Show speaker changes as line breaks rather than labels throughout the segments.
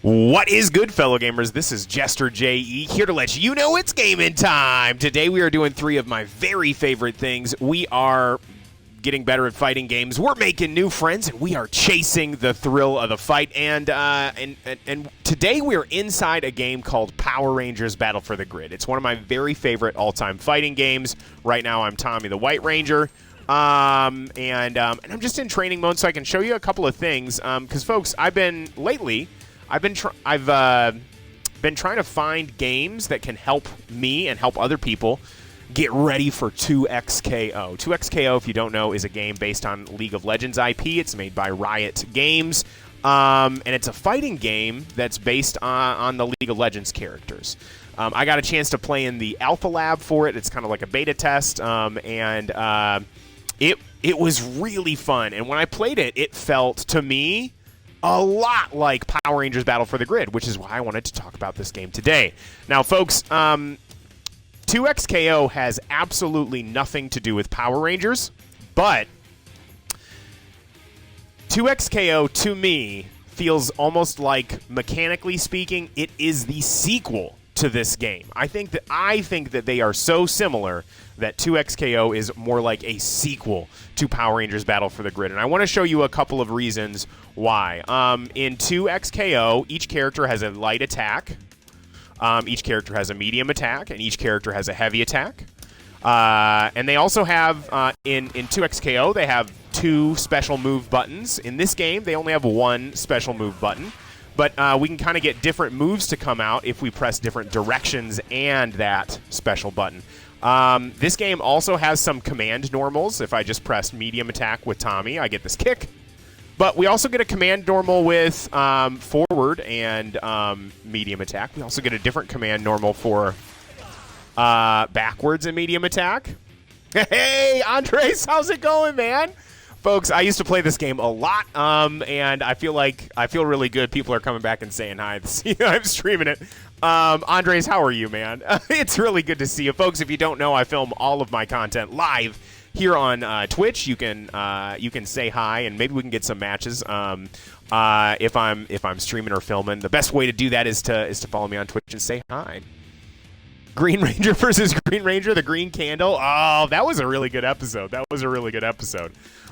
What is good, fellow gamers? This is Jester JE here to let you know it's gaming time. Today we are doing three of my very favorite things. We are getting better at fighting games. We're making new friends, and we are chasing the thrill of the fight. And today we are inside a game called Power Rangers Battle for the Grid. It's one of my very favorite all-time fighting games. Right now I'm Tommy the White Ranger. And I'm just in training mode, so I can show you a couple of things. Because folks, I've been trying to find games that can help me and help other people get ready for 2XKO. 2XKO, if you don't know, is a game based on League of Legends IP. It's made by Riot Games, and it's a fighting game that's based on the League of Legends characters. I got a chance to play in the alpha lab for it. It's kind of like a beta test, and it was really fun. And when I played it, it felt, to me, a lot like Power Rangers Battle for the Grid, which is why I wanted to talk about this game today. Now, folks, 2XKO has absolutely nothing to do with Power Rangers, but 2XKO, to me, feels almost like, mechanically speaking, it is the sequel to this game. I think that they are so similar that 2XKO is more like a sequel to Power Rangers Battle for the Grid. And I want to show you a couple of reasons why. In 2XKO, each character has a light attack, each character has a medium attack, and each character has a heavy attack. And they also have, in 2XKO, they have two special move buttons. In this game, they only have one special move button. But we can kind of get different moves to come out if we press different directions and that special button. This game also has some command normals. If I just press medium attack with Tommy, I get this kick. But we also get a command normal with forward and medium attack. We also get a different command normal for backwards and medium attack. Hey, Andres, how's it going, man? Folks, I used to play this game a lot, and I feel really good. People are coming back and saying hi. I'm streaming it. Andres, how are you, man? It's really good to see you. Folks, if you don't know, I film all of my content live here on Twitch. You can say hi, and maybe we can get some matches. If I'm streaming or filming, the best way to do that is to follow me on Twitch and say hi. Green Ranger versus Green Ranger, the green candle. Oh, that was a really good episode.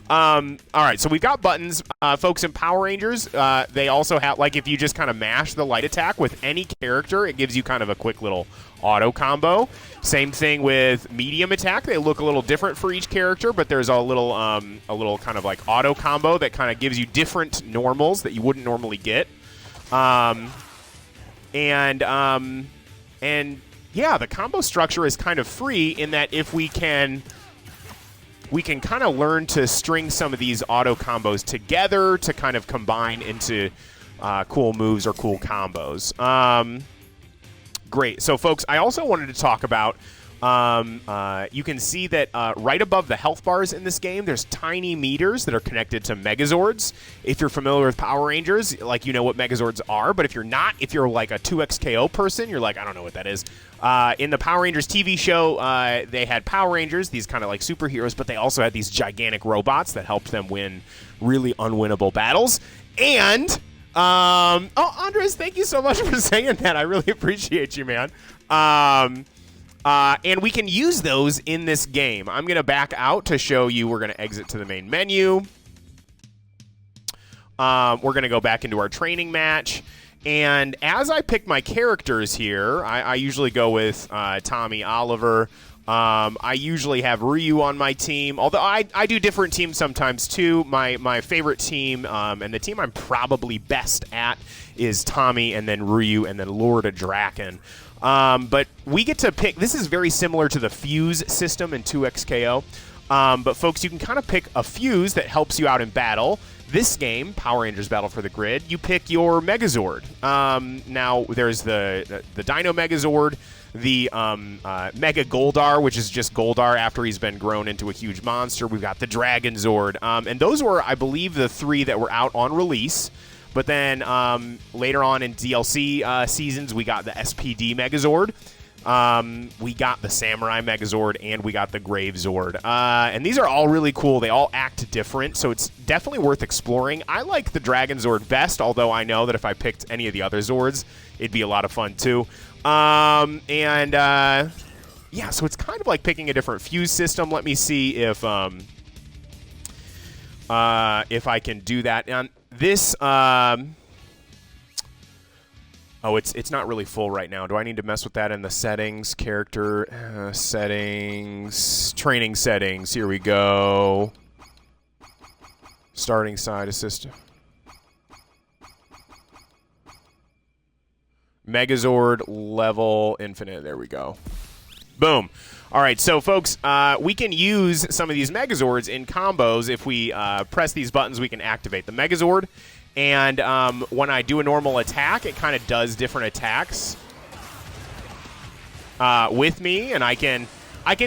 All right, so we've got buttons. Folks, in Power Rangers, they also have, like, if you just kind of mash the light attack with any character, it gives you kind of a quick little auto combo. Same thing with medium attack. They look a little different for each character, but there's a little kind of like auto combo that kind of gives you different normals that you wouldn't normally get. Yeah, the combo structure is kind of free in that if we can kind of learn to string some of these auto combos together to kind of combine into cool moves or cool combos. Great. So, folks, I also wanted to talk about, you can see that right above the health bars in this game, there's tiny meters that are connected to Megazords. If you're familiar with Power Rangers, like, you know what Megazords are, but if you're not, if you're like a 2XKO person, you're like, I don't know what that is. In the Power Rangers TV show, they had Power Rangers, these kind of like superheroes, but they also had these gigantic robots that helped them win really unwinnable battles. And oh, Andres, thank you so much for saying that. I really appreciate you, man. And we can use those in this game. I'm going to back out to show you. We're going to exit to the main menu. We're going to go back into our training match. And as I pick my characters here, I usually go with Tommy Oliver. I usually have Ryu on my team, although I do different teams sometimes too. My favorite team, and the team I'm probably best at, is Tommy, and then Ryu, and then Lord of Draken. But we get to pick. This is very similar to the fuse system in 2XKO. But folks, you can kind of pick a fuse that helps you out in battle. This game, Power Rangers Battle for the Grid, you pick your Megazord. Now, there's the Dino Megazord, the Mega Goldar, which is just Goldar after he's been grown into a huge monster. We've got the Dragon Zord. And those were, I believe, the three that were out on release. But then later on in DLC seasons, we got the SPD Megazord. We got the Samurai Megazord, and we got the Grave Zord. And these are all really cool. They all act different, so it's definitely worth exploring. I like the Dragon Zord best, although I know that if I picked any of the other Zords, it'd be a lot of fun too. Yeah, so it's kind of like picking a different fuse system. Let me see if I can do that. And this, oh, it's not really full right now. Do I need to mess with that in the settings? Character settings, training settings. Here we go. Starting side assist. Megazord level infinite. There we go. Boom. All right, so folks, we can use some of these Megazords in combos. If we press these buttons, we can activate the Megazord. And when I do a normal attack, it kind of does different attacks with me, and I can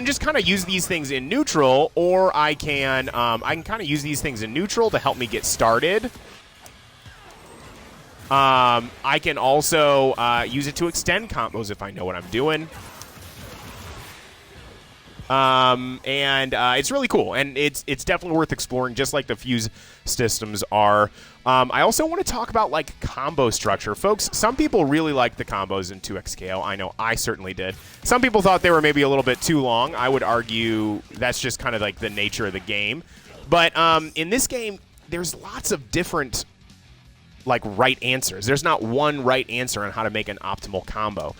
just kind of use these things in neutral, or I can kind of use these things in neutral to help me get started. I can also use it to extend combos if I know what I'm doing. It's really cool, and it's definitely worth exploring, just like the fuse systems are. I also want to talk about like combo structure, folks. Some people really like the combos in 2XKO. I know I certainly did. Some people thought they were maybe a little bit too long. I would argue that's just kind of like the nature of the game. But in this game, there's lots of different like right answers. There's not one right answer on how to make an optimal combo.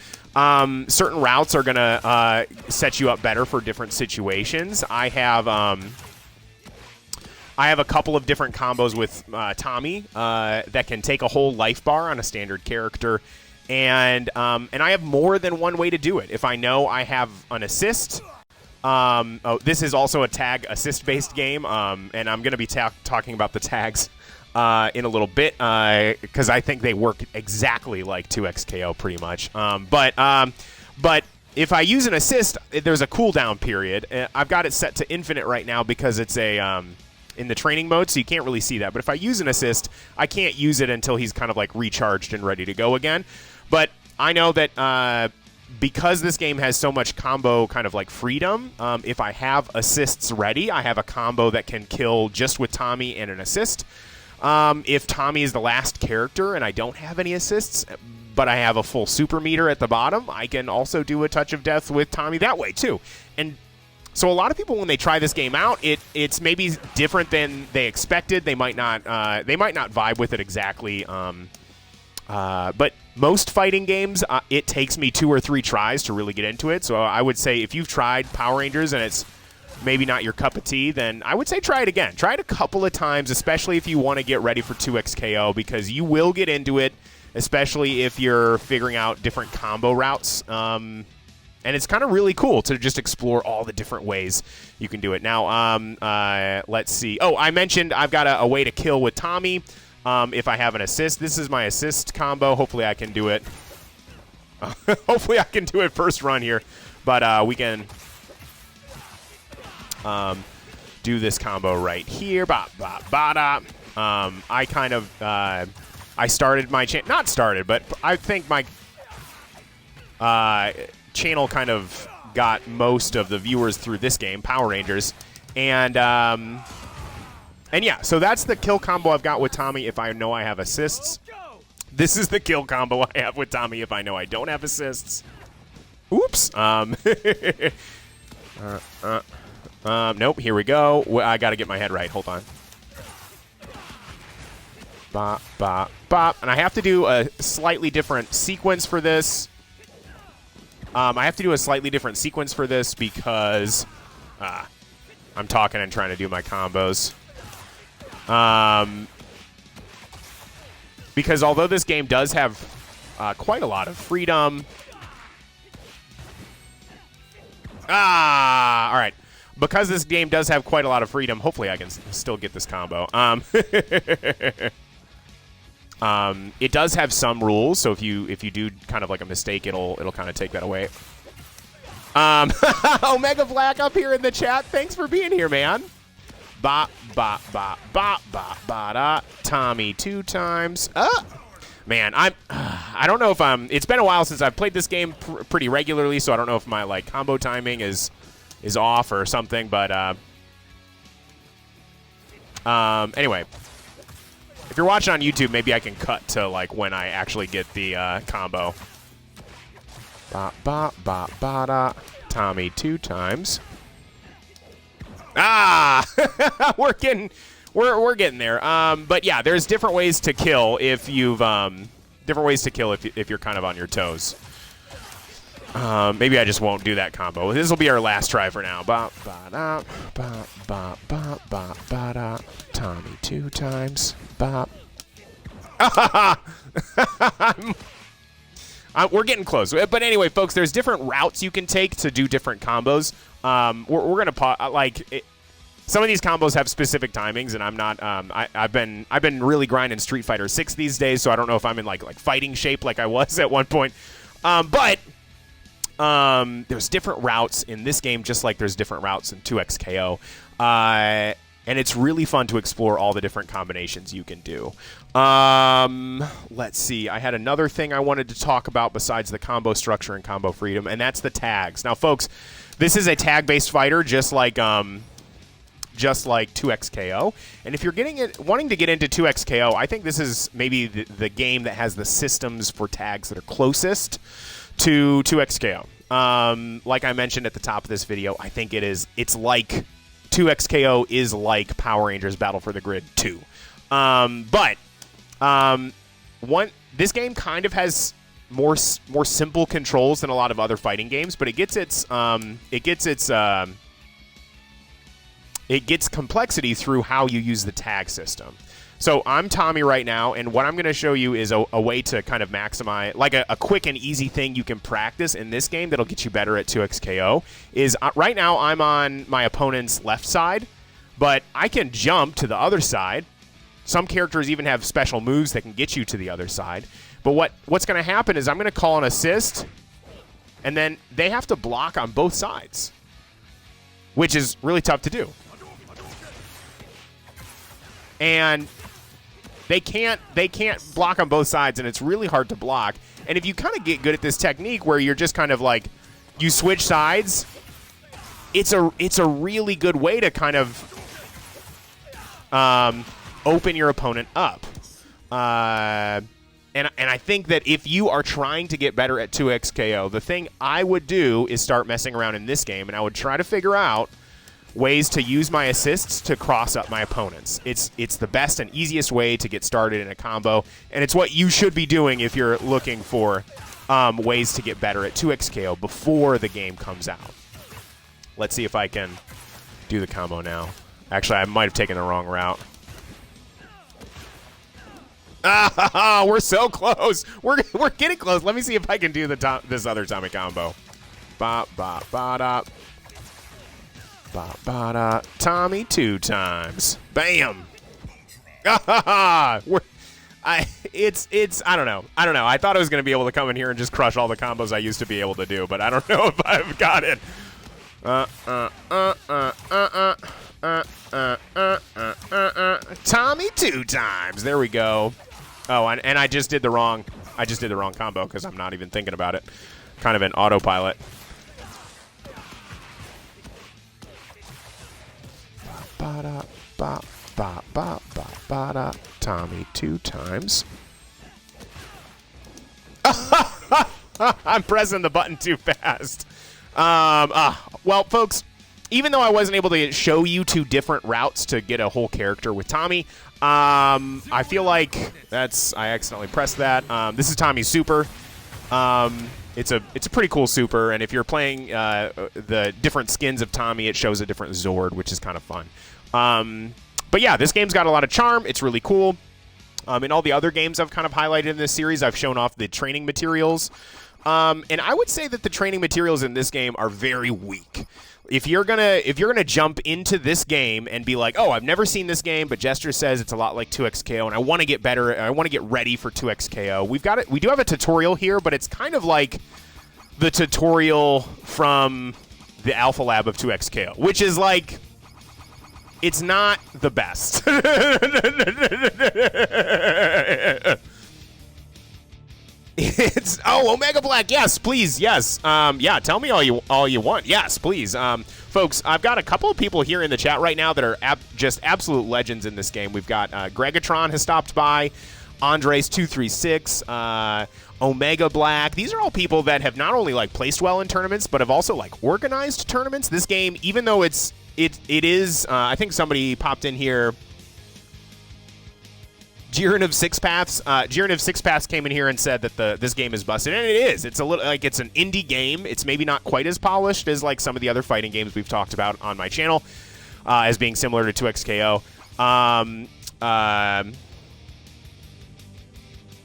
Certain routes are going to set you up better for different situations. I have a couple of different combos with Tommy that can take a whole life bar on a standard character, and I have more than one way to do it. If I know I have an assist, this is also a tag assist-based game, and I'm going to be talking about the tags in a little bit, because I think they work exactly like 2XKO pretty much. But if I use an assist, there's a cooldown period. I've got it set to infinite right now because it's in the training mode, so you can't really see that. But if I use an assist, I can't use it until he's kind of like recharged and ready to go again. But I know that because this game has so much combo kind of like freedom, if I have assists ready, I have a combo that can kill just with Tommy and an assist. If Tommy is the last character and I don't have any assists, but I have a full super meter at the bottom, I can also do a touch of death with Tommy that way too. And so a lot of people, when they try this game out, it's maybe different than they expected. They might not vibe with it exactly. But most fighting games, it takes me 2 or 3 tries to really get into it. So I would say if you've tried Power Rangers and it's maybe not your cup of tea, then I would say try it again. Try it a couple of times, especially if you want to get ready for 2XKO, because you will get into it, especially if you're figuring out different combo routes. And it's kind of really cool to just explore all the different ways you can do it. Now, let's see. Oh, I mentioned I've got a way to kill with Tommy if I have an assist. This is my assist combo. Hopefully I can do it. Hopefully I can do it first run here. But we can do this combo right here. Bop, bop, ba-da. I kind of I started my not started, but I think my channel kind of got most of the viewers through this game, Power Rangers, and yeah, so that's the kill combo I've got with Tommy if I know I have assists. This is the kill combo I have with Tommy if I know I don't have assists. Oops. Nope. Here we go. I got to get my head right. Hold on. Bop, bop, bop. And I have to do a slightly different sequence for this. I have to do a slightly different sequence for this because I'm talking and trying to do my combos. Because although this game does have quite a lot of freedom. All right. Because this game does have quite a lot of freedom, hopefully I can still get this combo. It does have some rules, so if you do kind of like a mistake, it'll kind of take that away. Omega Black up here in the chat. Thanks for being here, man. Bop, bop, bop, bop, bop, ba da. Tommy 2 times. Man, I don't know if it's been a while since I've played this game pretty regularly, so I don't know if my like combo timing is off or something, but anyway, if you're watching on YouTube, maybe I can cut to like when I actually get the combo. Ba ba ba ba da. Tommy 2 times. Ah, we're getting there. But yeah, there's different ways to kill if you've if you're kind of on your toes. Maybe I just won't do that combo. This will be our last try for now. Ba ba da ba ba ba ba ba da. Tommy 2 times. Ba. We're getting close. But anyway, folks, there's different routes you can take to do different combos. We're going to some of these combos have specific timings, and I'm not I've been really grinding Street Fighter 6 these days, so I don't know if I'm in like fighting shape like I was at one point. But there's different routes in this game, just like there's different routes in 2XKO. And it's really fun to explore all the different combinations you can do. Let's see. I had another thing I wanted to talk about besides the combo structure and combo freedom, and that's the tags. Now, folks, this is a tag-based fighter, just like 2XKO. And if you're wanting to get into 2XKO, I think this is maybe the game that has the systems for tags that are closest to 2XKO. Like I mentioned at the top of this video, I think it's like 2XKO is like Power Rangers Battle for the Grid 2. This game kind of has more simple controls than a lot of other fighting games, but it gets complexity through how you use the tag system. So I'm Tommy right now, and what I'm going to show you is a way to kind of maximize, like a quick and easy thing you can practice in this game that'll get you better at 2XKO, is right now I'm on my opponent's left side, but I can jump to the other side. Some characters even have special moves that can get you to the other side. But what's going to happen is I'm going to call an assist, and then they have to block on both sides, which is really tough to do. And they can't block on both sides, and it's really hard to block. And if you kind of get good at this technique where you're just kind of like, you switch sides, it's a really good way to kind of open your opponent up. And I think that if you are trying to get better at 2XKO, the thing I would do is start messing around in this game, and I would try to figure out ways to use my assists to cross up my opponents. It's the best and easiest way to get started in a combo, and it's what you should be doing if you're looking for ways to get better at 2XKO before the game comes out. Let's see if I can do the combo now. Actually, I might have taken the wrong route. Ah, we're so close. We're getting close. Let me see if I can do this other Tommy combo. Ba ba ba da. Ba ba da. Tommy 2 times. Bam. I don't know. I thought I was going to be able to come in here and just crush all the combos I used to be able to do, but I don't know if I've got it. Tommy 2 times. There we go. Oh, and I just did the wrong combo because I'm not even thinking about it. Kind of an autopilot. Ba da ba ba ba ba ba da. Tommy 2 times. I'm pressing the button too fast. Well, folks, even though I wasn't able to show you 2 different routes to get a whole character with Tommy, I feel like I accidentally pressed that. This is Tommy's super. It's a pretty cool super, and if you're playing the different skins of Tommy, it shows a different Zord, which is kind of fun. But yeah, this game's got a lot of charm. It's really cool. In all the other games I've kind of highlighted in this series, I've shown off the training materials. And I would say that the training materials in this game are very weak. If you're gonna jump into this game and be like, oh, I've never seen this game, but Jester says it's a lot like 2XKO, and I want to get better, I want to get ready for 2XKO. We do have a tutorial here, but it's kind of like the tutorial from the Alpha Lab of 2XKO, which is like, it's not the best. It's Omega Black. Yes, please. Yes. Yeah. Tell me all you want. Yes, please. Folks, I've got a couple of people here in the chat right now that are just absolute legends in this game. We've got Gregatron has stopped by, Andres236, Omega Black. These are all people that have not only like placed well in tournaments, but have also like organized tournaments. This game, even though it is, I think somebody popped in here. Jiren of Six Paths. Jiren of Six Paths came in here and said that this game is busted, and it is. It's a little like it's an indie game. It's maybe not quite as polished as like some of the other fighting games we've talked about on my channel, as being similar to 2XKO.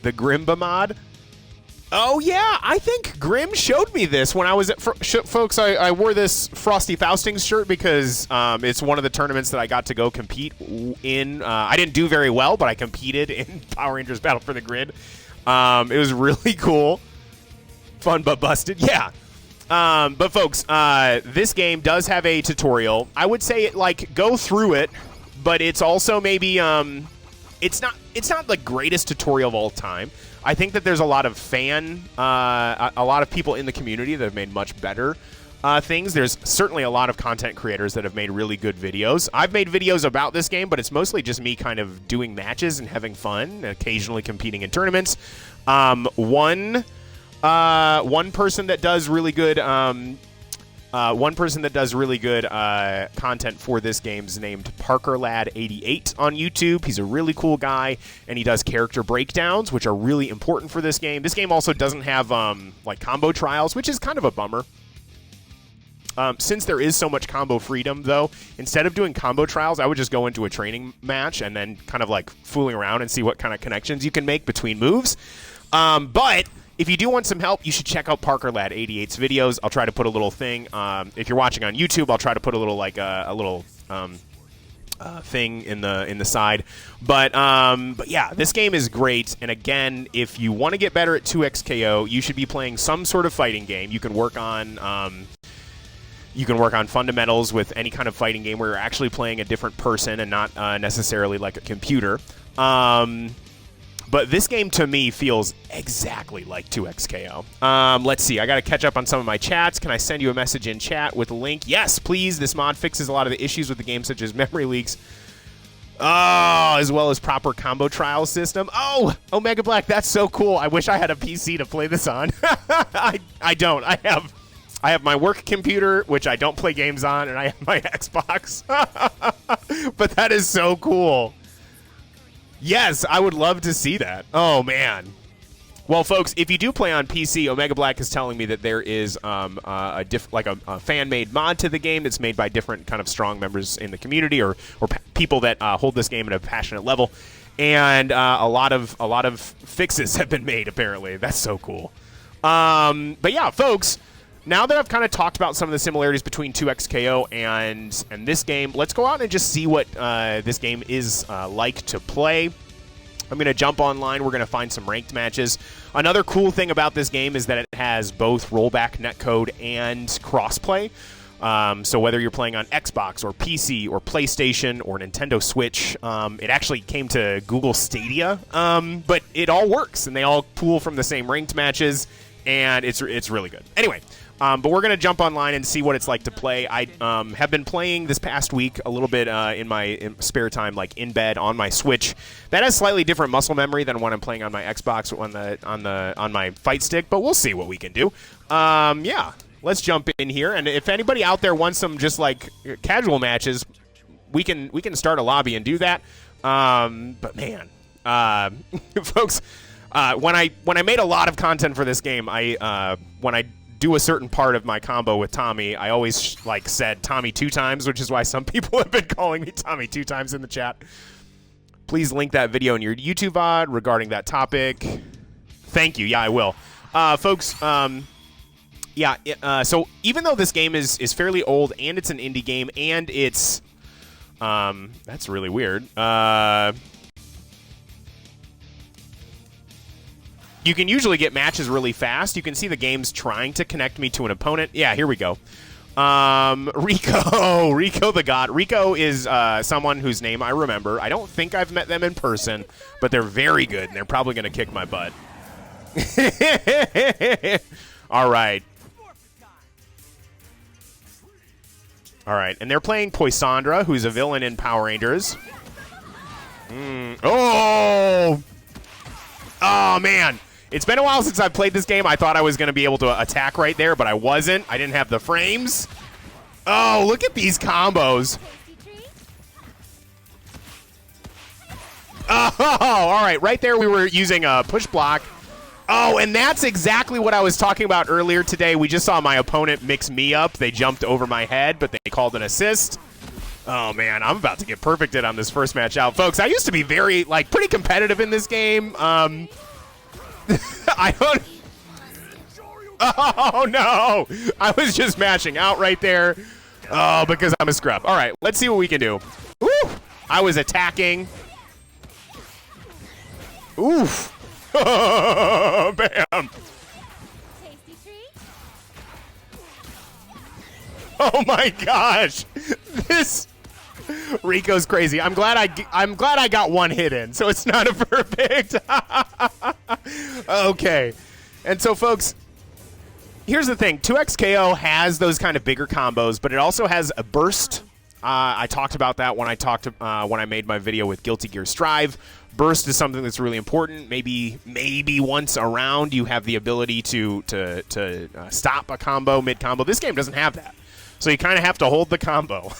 The grimbamod. Oh yeah, I think Grim showed me this when I was at folks. I wore this Frosty Faustings shirt because it's one of the tournaments that I got to go compete in. I didn't do very well, but I competed in Power Rangers Battle for the Grid. It was really cool, fun but busted. Yeah, but folks, this game does have a tutorial. I would say like go through it, but it's also maybe it's not the greatest tutorial of all time. I think that there's a lot of a lot of people in the community that have made much better things. There's certainly a lot of content creators that have made really good videos. I've made videos about this game, but it's mostly just me kind of doing matches and having fun, and occasionally competing in tournaments. One person that does really good content for this game's named ParkerLad88 on YouTube. He's a really cool guy, and he does character breakdowns, which are really important for this game. This game also doesn't have like combo trials, which is kind of a bummer. Since there is so much combo freedom, though, instead of doing combo trials, I would just go into a training match and then kind of like fooling around and see what kind of connections you can make between moves. But if you do want some help, you should check out ParkerLad88's videos. I'll try to put a little thing. If you're watching on YouTube, I'll try to put a little like a little thing in the side. But yeah, this game is great. And again, if you want to get better at 2XKO, you should be playing some sort of fighting game. You can work on fundamentals with any kind of fighting game where you're actually playing a different person and not necessarily like a computer. But this game, to me, feels exactly like 2XKO. Let's see. I got to catch up on some of my chats. Can I send you a message in chat with a link? Yes, please. This mod fixes a lot of the issues with the game, such as memory leaks. Oh, as well as proper combo trial system. Oh, Omega Black, that's so cool. I wish I had a PC to play this on. I don't. I have my work computer, which I don't play games on, and I have my Xbox. But that is so cool. Yes, I would love to see that. Oh, man. Well, folks, if you do play on PC, Omega Black is telling me that there is a fan-made mod to the game that's made by different kind of strong members in the community or people that hold this game at a passionate level. And a lot of fixes have been made, apparently. That's so cool. But yeah, folks, now that I've kind of talked about some of the similarities between 2XKO and this game, let's go out and just see what this game is like to play. I'm going to jump online. We're going to find some ranked matches. Another cool thing about this game is that it has both rollback netcode and crossplay. So whether you're playing on Xbox or PC or PlayStation or Nintendo Switch, it actually came to Google Stadia, but it all works, and they all pool from the same ranked matches, and it's really good. Anyway, but we're going to jump online and see what it's like to play. I have been playing this past week a little bit in my spare time, like in bed on my Switch. That has slightly different muscle memory than when I'm playing on my Xbox on my fight stick, but we'll see what we can do. Yeah, let's jump in here. And if anybody out there wants some just like casual matches, we can start a lobby and do that. But man, folks, when I made a lot of content for this game, when I do a certain part of my combo with Tommy, I always said Tommy 2 times, which is why some people have been calling me Tommy 2 times in the chat. Please link that video in your YouTube VOD regarding that topic. Thank you. Yeah, I will. Folks, so even though this game is fairly old and it's an indie game and it's that's really weird. You can usually get matches really fast. You can see the game's trying to connect me to an opponent. Yeah, here we go. Rico the God. Rico is someone whose name I remember. I don't think I've met them in person, but they're very good, and they're probably going to kick my butt. All right. All right, and they're playing Poisandra, who's a villain in Power Rangers. Oh! Oh, man. It's been a while since I've played this game. I thought I was going to be able to attack right there, but I wasn't. I didn't have the frames. Oh, look at these combos. Oh, all right. Right there we were using a push block. Oh, and that's exactly what I was talking about earlier today. We just saw my opponent mix me up. They jumped over my head, but they called an assist. Oh, man, I'm about to get perfected on this first match out. Folks, I used to be very, pretty competitive in this game. I don't... Oh, no. I was just mashing out right there. Oh, because I'm a scrub. All right, let's see what we can do. Woo! I was attacking. Oof. Bam. Oh my gosh. This Rico's crazy. I'm glad I got one hit in, so it's not a perfect. Okay. And so folks, here's the thing. 2XKO has those kind of bigger combos, but it also has a burst. I talked about that when I made my video with Guilty Gear Strive. Burst is something that's really important. Maybe once a round you have the ability to stop a combo mid-combo. This game doesn't have that. So you kind of have to hold the combo.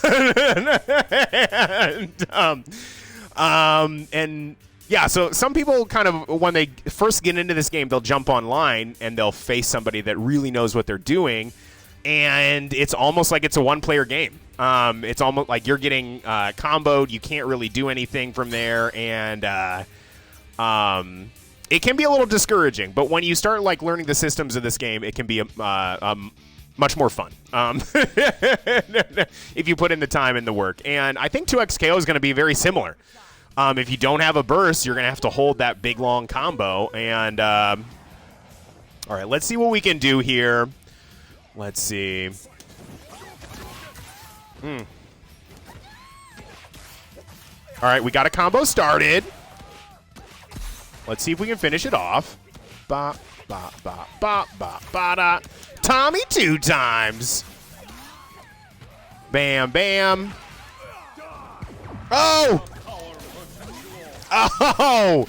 And yeah, so some people kind of, when they first get into this game, they'll jump online and they'll face somebody that really knows what they're doing. And it's almost like it's a one-player game. It's almost like you're getting comboed. You can't really do anything from there, and it can be a little discouraging. But when you start learning the systems of this game, it can be much more fun if you put in the time and the work. And I think 2XKO is going to be very similar. If you don't have a burst, you're going to have to hold that big long combo. And all right, let's see what we can do here. Let's see. All right, we got a combo started. Let's see if we can finish it off. Ba, ba, ba, ba, ba, ba, da. Tommy 2 times. Bam, bam. Oh! Oh!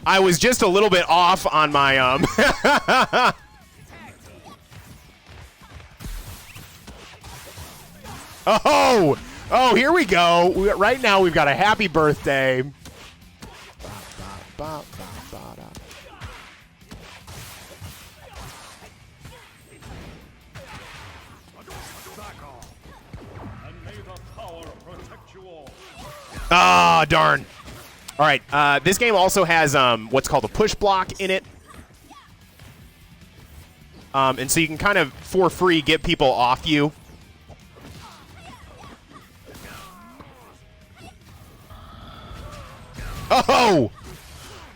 I was just a little bit off on my Oh! Oh, here we go. Right now we've got a happy birthday. Ah, darn. All right, this game also has what's called a push block in it. And so you can kind of, for free, get people off you. Oh!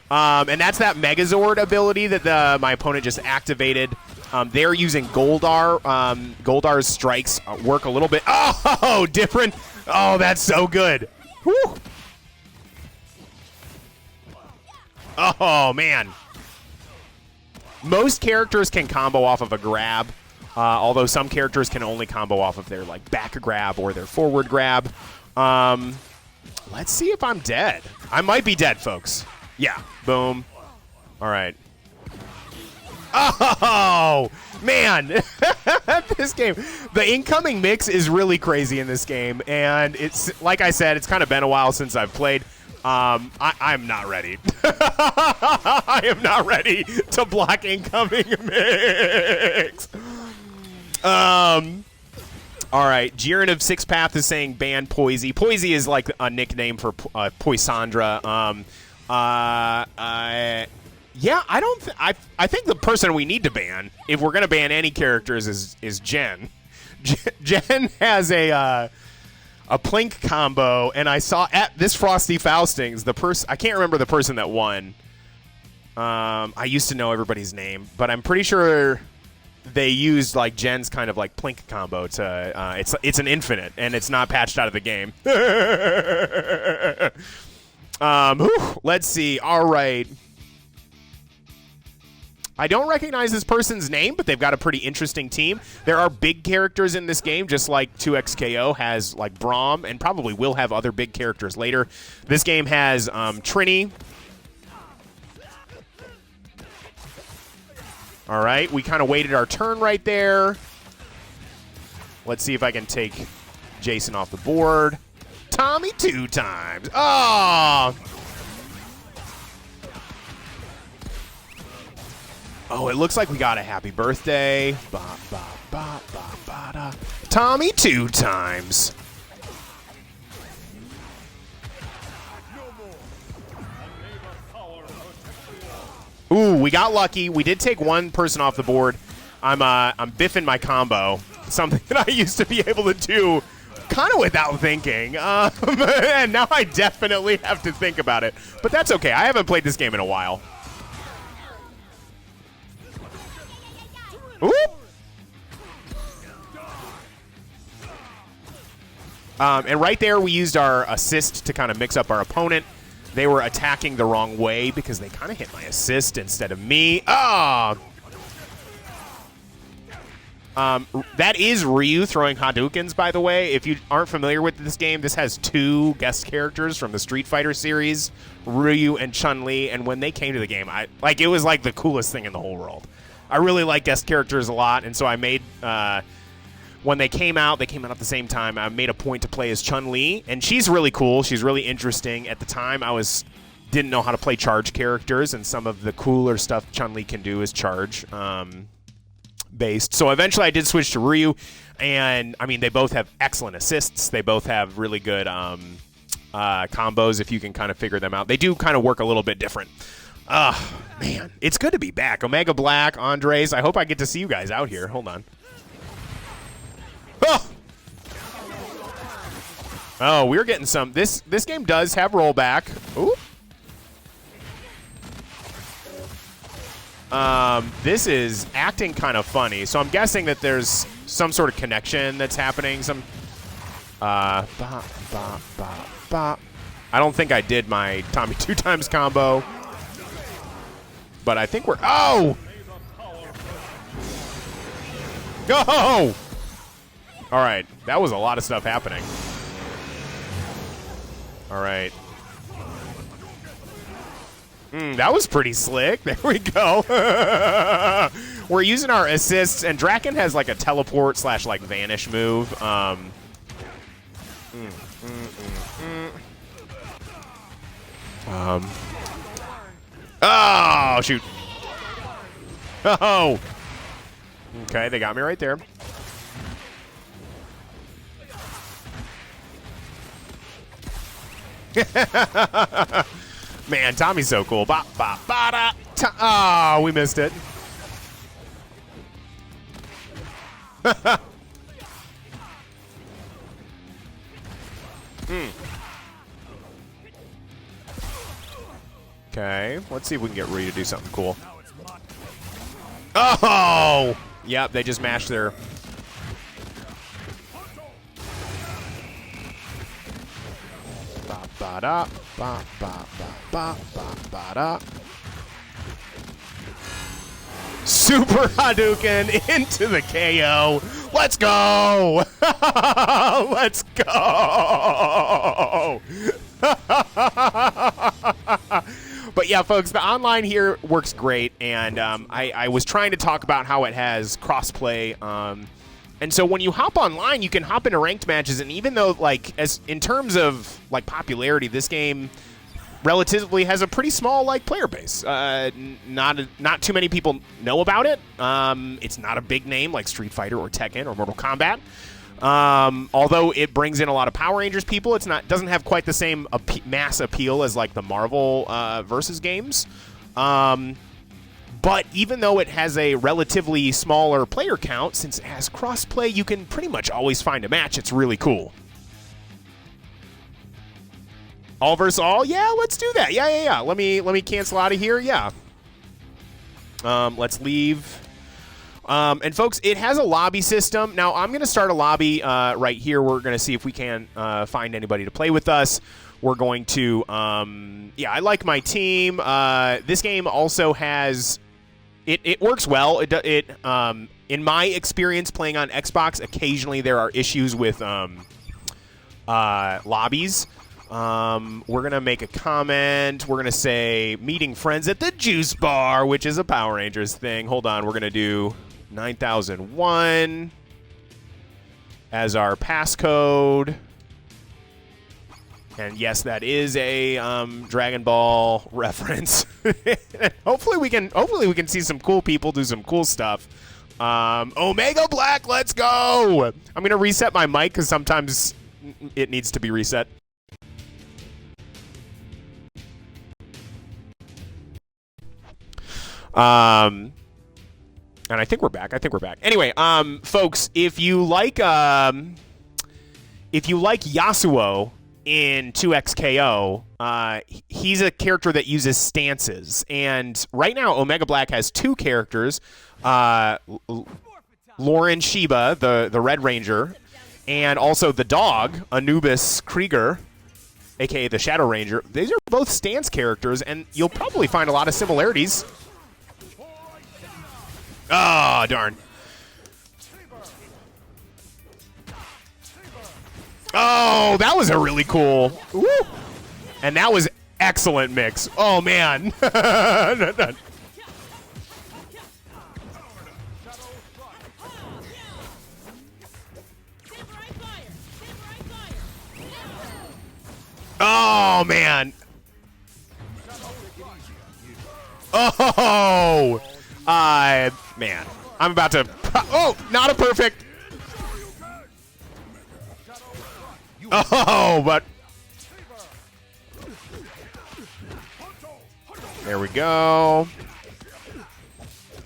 And that's that Megazord ability that my opponent just activated. They're using Goldar. Goldar's strikes work a little bit. Oh, different. Oh, that's so good. Whew. Oh, man. Most characters can combo off of a grab, although some characters can only combo off of their back grab or their forward grab. Let's see if I'm dead. I might be dead, folks. Yeah. Boom. All right. Oh, man. This game. The incoming mix is really crazy in this game. And it's, like I said, it's kind of been a while since I've played. I'm not ready. I am not ready to block incoming mix. All right, Jiren of Six Path is saying ban Poisey. Poisey is like a nickname for Poisandra. Yeah, I think the person we need to ban, if we're gonna ban any characters, is Jen. Jen has a Plink combo, and I saw at this Frosty Faustings, I can't remember the person that won. I used to know everybody's name, but I'm pretty sure they used Jen's kind of Plink combo to it's an infinite, and it's not patched out of the game. Let's see. All right. I don't recognize this person's name, but they've got a pretty interesting team. There are big characters in this game, just like 2XKO has like Braum, and probably will have other big characters later. This game has Trini. All right, we kind of waited our turn right there. Let's see if I can take Jason off the board. Tommy 2 times. Oh! Oh, it looks like we got a happy birthday. Ba, ba, ba, ba, ba, da. Tommy 2 times. Ooh, we got lucky. We did take one person off the board. I'm biffing my combo, something that I used to be able to do kind of without thinking. And now I definitely have to think about it. But that's okay. I haven't played this game in a while. Ooh. And right there, we used our assist to kind of mix up our opponent. They were attacking the wrong way because they kind of hit my assist instead of me. Oh! That is Ryu throwing Hadoukens, by the way. If you aren't familiar with this game, this has 2 guest characters from the Street Fighter series, Ryu and Chun-Li. And when they came to the game, it was like the coolest thing in the whole world. I really like guest characters a lot, and so I made when they came out at the same time. I made a point to play as Chun-Li, and she's really cool. She's really interesting. At the time, didn't know how to play charge characters, and some of the cooler stuff Chun-Li can do is charge based. So eventually I did switch to Ryu, and I mean, they both have excellent assists. They both have really good combos if you can kind of figure them out. They do kind of work a little bit different. Man, it's good to be back. Omega Black, Andres, I hope I get to see you guys out here. Hold on. Oh, we're getting some. This game does have rollback. Ooh. This is acting kind of funny, so I'm guessing that there's some sort of connection that's happening. I don't think I did my Tommy 2 times combo, but I think we're. Oh! Go! All right, that was a lot of stuff happening. All right. That was pretty slick. There we go. We're using our assists, and Draken has like a teleport / like vanish move. Oh, shoot. Oh. Okay, they got me right there. Man, Tommy's so cool. Ba, ba, ba, da, oh, we missed it. Okay, let's see if we can get Ryu to do something cool. Oh! Yep, they just mashed their... Ba-da, ba, ba, ba, ba, ba, ba, da. Super Hadouken into the KO. Let's go! Let's go! But yeah, folks, the online here works great, and I was trying to talk about how it has crossplay. And so when you hop online, you can hop into ranked matches, and even though, like, as in terms of like popularity, this game relatively has a pretty small like player base. Not too many people know about it. It's not a big name like Street Fighter or Tekken or Mortal Kombat. Although it brings in a lot of Power Rangers people, doesn't have quite the same mass appeal as like the Marvel versus games. But even though it has a relatively smaller player count, since it has crossplay, you can pretty much always find a match. It's really cool. All versus all? Yeah, let's do that. Yeah. Let me cancel out of here. Yeah. Let's leave. And folks, it has a lobby system. Now, I'm going to start a lobby right here. We're going to see if we can find anybody to play with us. We're going to, yeah, I like my team. This game also has It works well. In my experience playing on Xbox, occasionally there are issues with lobbies. We're gonna make a comment. We're gonna say meeting friends at the juice bar, which is a Power Rangers thing. Hold on, we're gonna do 9001 as our passcode. And yes, that is a Dragon Ball reference. hopefully we can see some cool people do some cool stuff. Omega Black, let's go! I'm gonna reset my mic because sometimes it needs to be reset. And I think we're back. Anyway, folks, if you like Yasuo in 2XKO, he's a character that uses stances, and right now Omega Black has two characters, Lauren Shiba, the Red Ranger, and also the dog, Anubis Krieger, aka the Shadow Ranger. These are both stance characters, and you'll probably find a lot of similarities. Oh, darn. Oh, that was a really cool. Woo. And that was excellent mix. Oh, man. Oh, man. Oh. Man. I'm about to... Oh, not a perfect... Oh, but... There we go.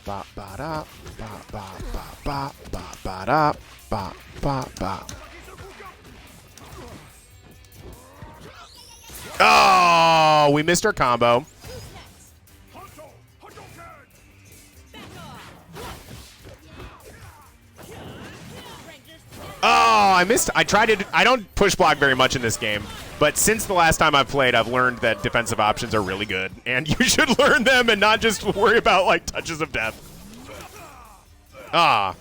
Ba ba da ba ba ba ba ba ba da ba ba ba. Oh, we missed our combo. Oh, I missed. I tried to. I don't push block very much in this game, but since the last time I've played, I've learned that defensive options are really good, and you should learn them and not just worry about like touches of death. Ah.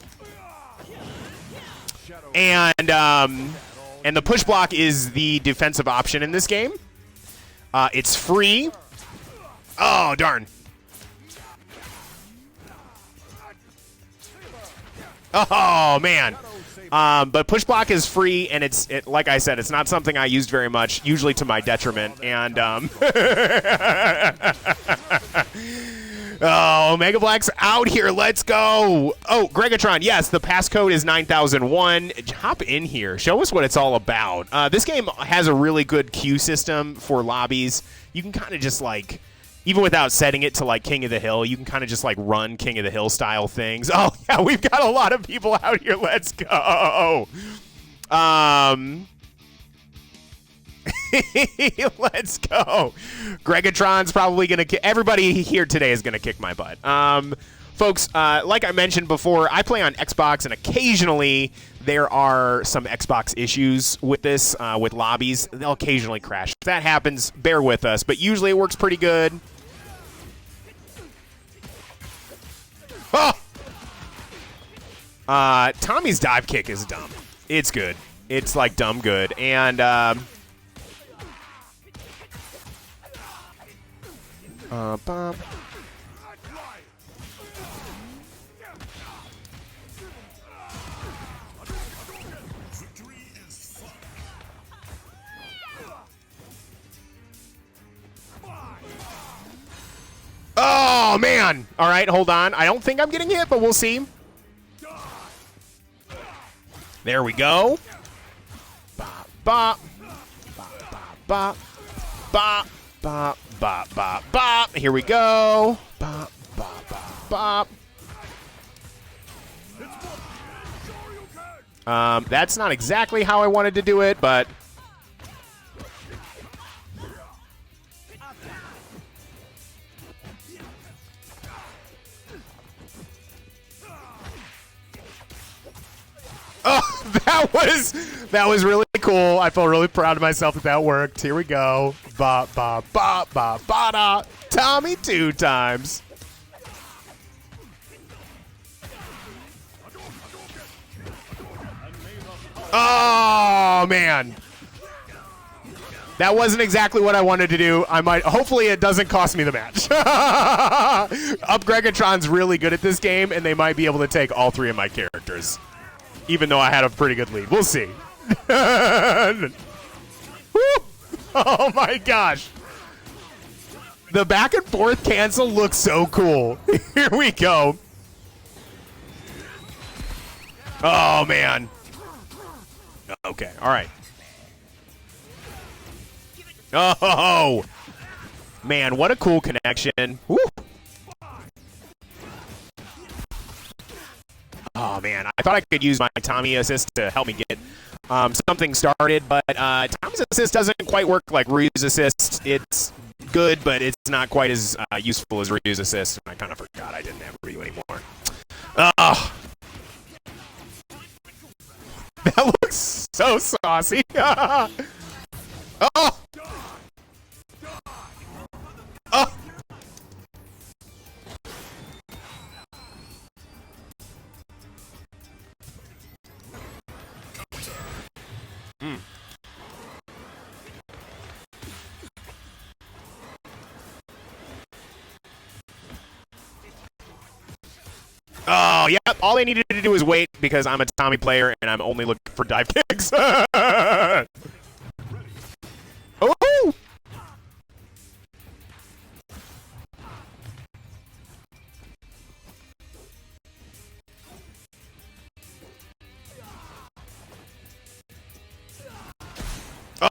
And the push block is the defensive option in this game. It's free. Oh, darn. Oh, man. But push block is free, and like I said, it's not something I used very much, usually to my detriment. And oh, Omega Black's out here. Let's go. Oh, Gregatron, yes, the passcode is 9001. Hop in here. Show us what it's all about. This game has a really good queue system for lobbies. You can kind of just like... Even without setting it to like King of the Hill, you can kind of just like run King of the Hill style things. Oh yeah, we've got a lot of people out here. Let's go. Let's go. Gregatron's probably gonna. Everybody here today is gonna kick my butt. Folks, like I mentioned before, I play on Xbox, and occasionally there are some Xbox issues with this, with lobbies. They'll occasionally crash. If that happens, bear with us, but usually it works pretty good. Oh! Tommy's dive kick is dumb. It's good. It's like dumb good. And oh, man. All right, hold on. I don't think I'm getting hit, but we'll see. There we go. Bop, bop. Bop, bop, bop. Bop, bop, bop, bop. Here we go. Bop, bop, bop, bop. That's not exactly how I wanted to do it, but... Oh, that was really cool. I felt really proud of myself that worked. Here we go. Ba ba ba ba ba da. Tommy 2 times. Oh, man. That wasn't exactly what I wanted to do. Hopefully it doesn't cost me the match. Up Gregatron's really good at this game, and they might be able to take all three of my characters. Even though I had a pretty good lead. We'll see. Oh my gosh. The back and forth cancel looks so cool. Here we go. Oh, man. Okay, all right. Oh, man, what a cool connection. Woo. Oh, man, I thought I could use my Tommy assist to help me get something started, but Tommy's assist doesn't quite work like Ryu's assist. It's good, but it's not quite as useful as Ryu's assist, and I kind of forgot I didn't have Ryu anymore. Oh. That looks so saucy. Oh! Oh! Oh, yep. All they needed to do was wait because I'm a Tommy player and I'm only looking for dive kicks. Oh!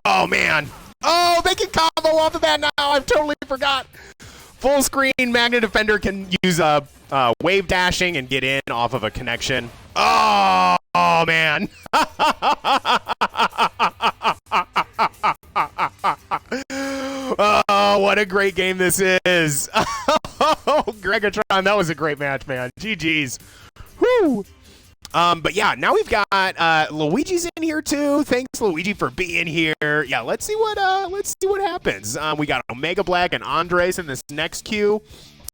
Oh, man. Oh, they can combo off of that now. I totally forgot. Full screen Magna Defender can use wave dashing and get in off of a connection. Oh, man. Oh, what a great game this is. Oh, Gregatron, that was a great match, man. GG's. Woo. But yeah, now we've got Luigi's in here too. Thanks, Luigi, for being here. Yeah, let's see what happens. We got Omega Black and Andres in this next queue.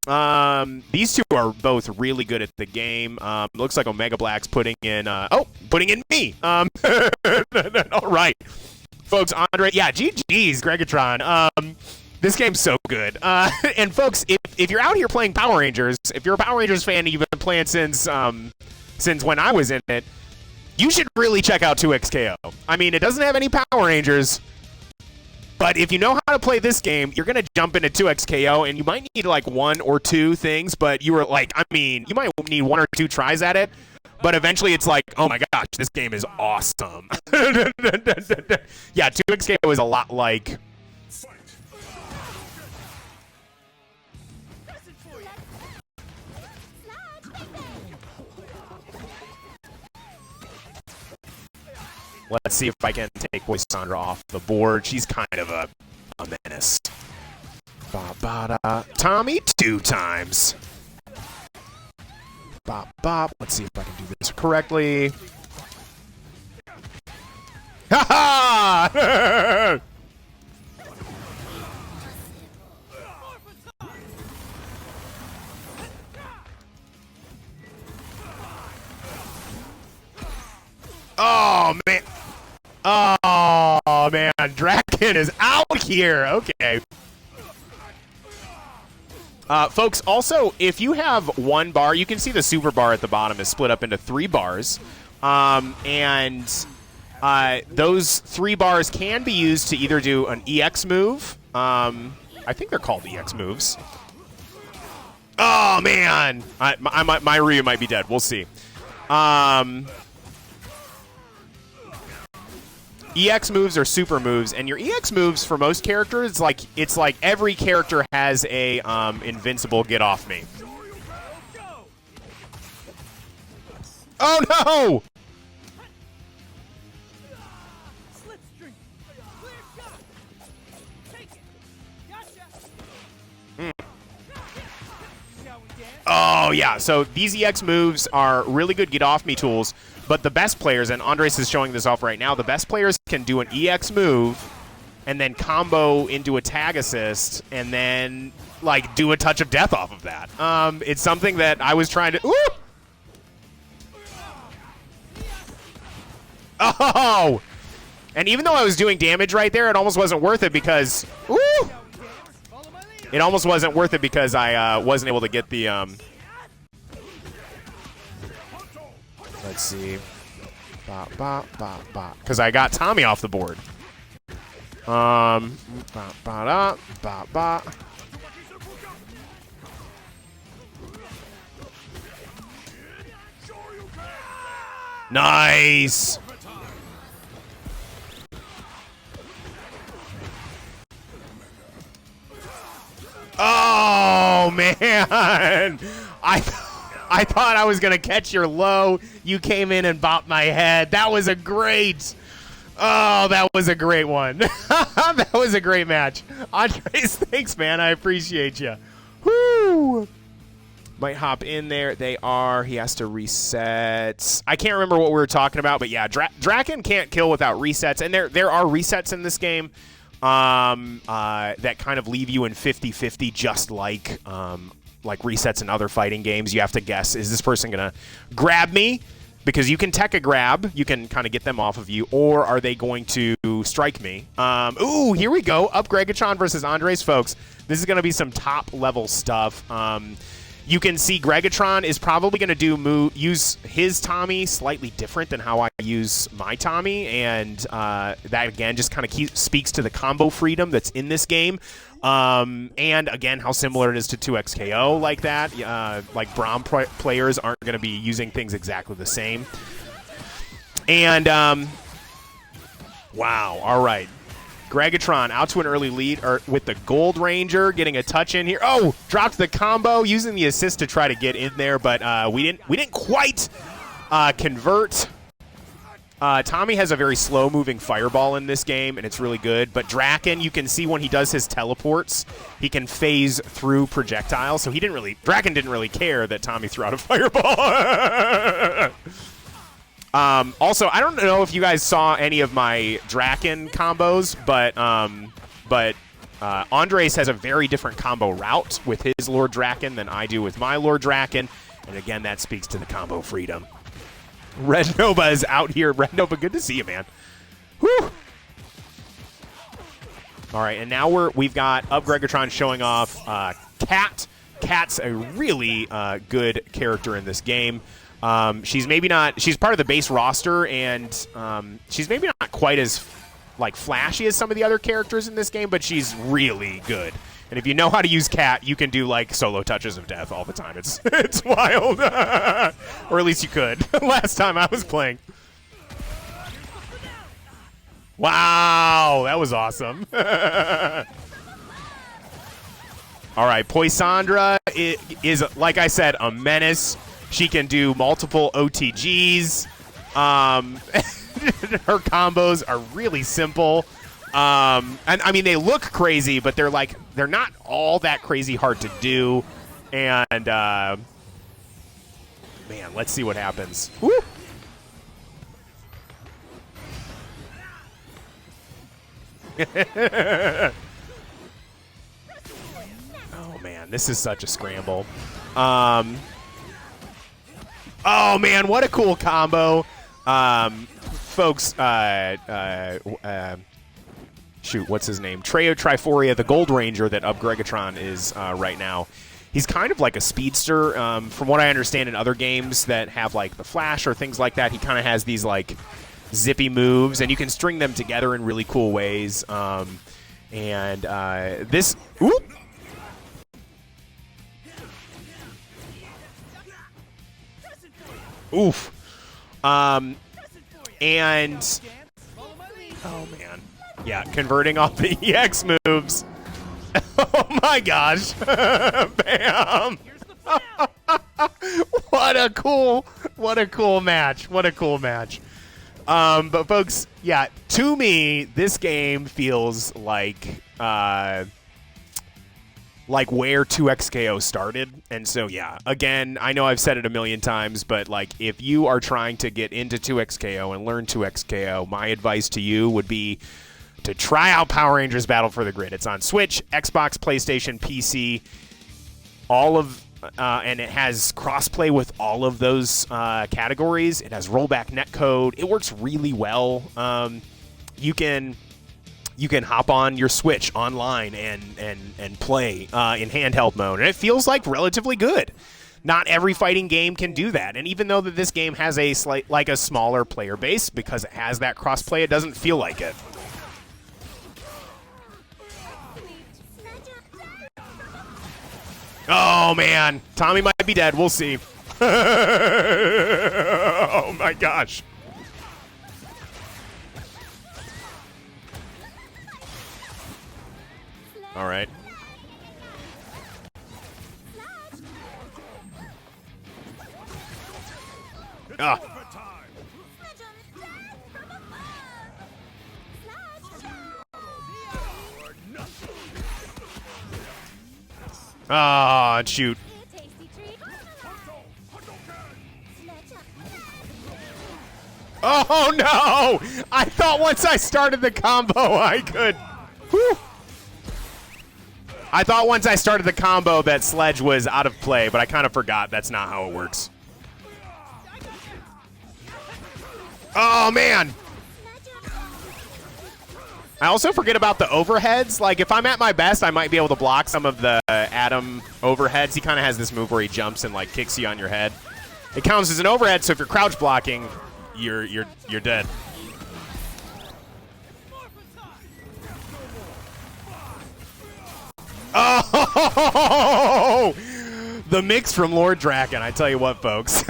These two are both really good at the game. Looks like Omega Black's putting in me. All right, folks. Andre, yeah, GG's, Gregatron. This game's so good. And folks, if you're out here playing Power Rangers, if you're a Power Rangers fan and you've been playing since when I was in it, you should really check out 2XKO. I mean, it doesn't have any Power Rangers, but if you know how to play this game, you're going to jump into 2XKO, and you might need like one or two things, but you were like, I mean, you might need one or two tries at it, but eventually it's like, oh my gosh, this game is awesome. Yeah, 2XKO is a lot like... Let's see if I can take Sandra off the board. She's kind of a menace. Ba-ba-da. Tommy 2 times. Bop. Let's see if I can do this correctly. Ha-ha! Oh, man. Oh, man. Draken is out here. Okay. Folks, also, if you have one bar, you can see the super bar at the bottom is split up into 3 bars. Those 3 bars can be used to either do an EX move. I think they're called EX moves. Oh, man. My Ryu might be dead. We'll see. EX moves are super moves, and your EX moves for most characters, it's like every character has a invincible get off me. Oh no! Oh yeah, so these EX moves are really good get off me tools. But the best players, and Andres is showing this off right now, the best players can do an EX move and then combo into a tag assist and then, like, do a touch of death off of that. It's something that I was trying to... Ooh! Oh! And even though I was doing damage right there, it almost wasn't worth it because... Woo! It almost wasn't worth it because I wasn't able to get the... let's see. Because I got Tommy off the board. Nice. Oh man, I thought I was gonna catch your low. You came in and bopped my head. That was a great. Oh, that was a great one. That was a great match. Andres, thanks, man. I appreciate you. Woo! Might hop in there. They are. He has to reset. I can't remember what we were talking about, but yeah, Draken can't kill without resets, and there are resets in this game that kind of leave you in 50-50, just like resets in other fighting games. You have to guess, is this person going to grab me? Because you can tech a grab, you can kind of get them off of you, or are they going to strike me? Ooh, here we go. Up Gregatron versus Andres, folks. This is going to be some top-level stuff. You can see Gregatron is probably going to use his Tommy slightly different than how I use my Tommy, and that, again, just kind of speaks to the combo freedom that's in this game. And, again, how similar it is to 2XKO like that. Like, Braum players aren't going to be using things exactly the same. And, wow, all right. Gregatron out to an early lead with the Gold Ranger, getting a touch in here. Oh, dropped the combo, using the assist to try to get in there, but we didn't quite convert. Tommy has a very slow-moving fireball in this game, and it's really good. But Draken, you can see when he does his teleports, he can phase through projectiles. So Draken didn't really care that Tommy threw out a fireball. Also, I don't know if you guys saw any of my Draken combos, but Andres has a very different combo route with his Lord Draken than I do with my Lord Draken. And again, that speaks to the combo freedom. Red Nova is out here. Red Nova, good to see you, man. Whew. All right, and now we've got Up Gregatron showing off Cat. Cat's a really good character in this game. She's part of the base roster, and she's maybe not quite as flashy as some of the other characters in this game, but she's really good. And if you know how to use Cat, you can do solo touches of death all the time. It's wild, or at least you could. Last time I was playing. Wow, that was awesome. All right, Poisandra is, like I said, a menace. She can do multiple OTGs. Her combos are really simple. And I mean, they look crazy, but they're not all that crazy hard to do. And man, let's see what happens. Woo! Oh man, this is such a scramble. Oh man, what a cool combo. Folks, shoot, what's his name? Treo Triforia, the Gold Ranger that Up Gregatron is right now. He's kind of like a speedster. From what I understand in other games that have the Flash or things like that, he kind of has these zippy moves, and you can string them together in really cool ways. This... Oop! Oof. Oh, man. Yeah, converting off the EX moves. Oh, my gosh. Bam. What a cool match. What a cool match. But, folks, yeah, to me, this game feels like where 2XKO started. And so, yeah, again, I know I've said it a million times, but if you are trying to get into 2XKO and learn 2XKO, my advice to you would be to try out Power Rangers Battle for the Grid. It's on Switch, Xbox, PlayStation, PC, and it has crossplay with all of those categories. It has rollback netcode. It works really well. you can hop on your Switch online and play in handheld mode, and it feels like relatively good. Not every fighting game can do that, and even though that this game has a smaller player base because it has that crossplay, it doesn't feel like it. Oh man, Tommy might be dead. We'll see. Oh my gosh. All right. Ah. Ah, shoot. Oh no! I thought once I started the combo I could. Whew. I thought once I started the combo that Sledge was out of play, but I kind of forgot that's not how it works. Oh, man. I also forget about the overheads. Like, if I'm at my best, I might be able to block some of the Adam overheads. He kind of has this move where he jumps and, like, kicks you on your head. It counts as an overhead, so if you're crouch blocking, you're dead. Oh! The mix from Lord Draken, I tell you what, folks.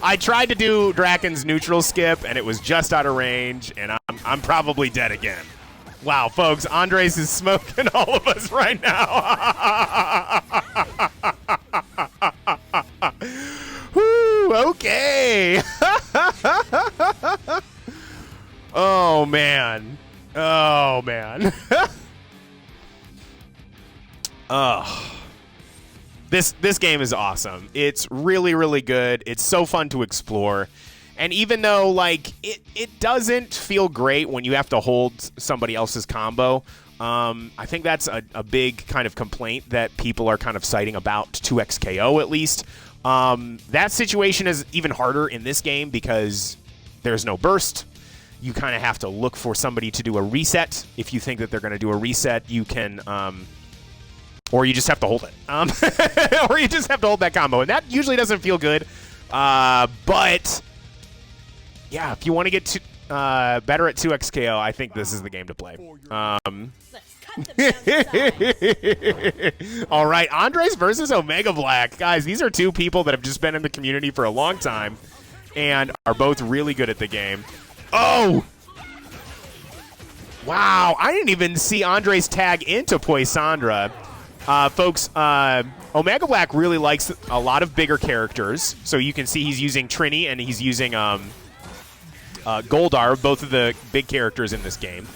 I tried to do Draken's neutral skip, and it was just out of range, and I'm probably dead again. Wow, folks, Andres is smoking all of us right now. Woo, okay. Oh, man. Oh, man. Oh. This game is awesome. It's really, really good. It's so fun to explore. And even though, like, it doesn't feel great when you have to hold somebody else's combo, I think that's a big kind of complaint that people are kind of citing about 2XKO, at least. That situation is even harder in this game because there's no burst. You kind of have to look for somebody to do a reset. If you think that they're going to do a reset, you can... or you just have to hold it. Or you just have to hold that combo. And that usually doesn't feel good. But, yeah, if you want to get better at 2XKO, I think this is the game to play. All right, Andres versus Omega Black. Guys, these are two people that have just been in the community for a long time and are both really good at the game. Oh! Wow, I didn't even see Andres tag into Poisandra. Folks, Omega Black really likes a lot of bigger characters. So you can see he's using Trini and he's using Goldar, both of the big characters in this game.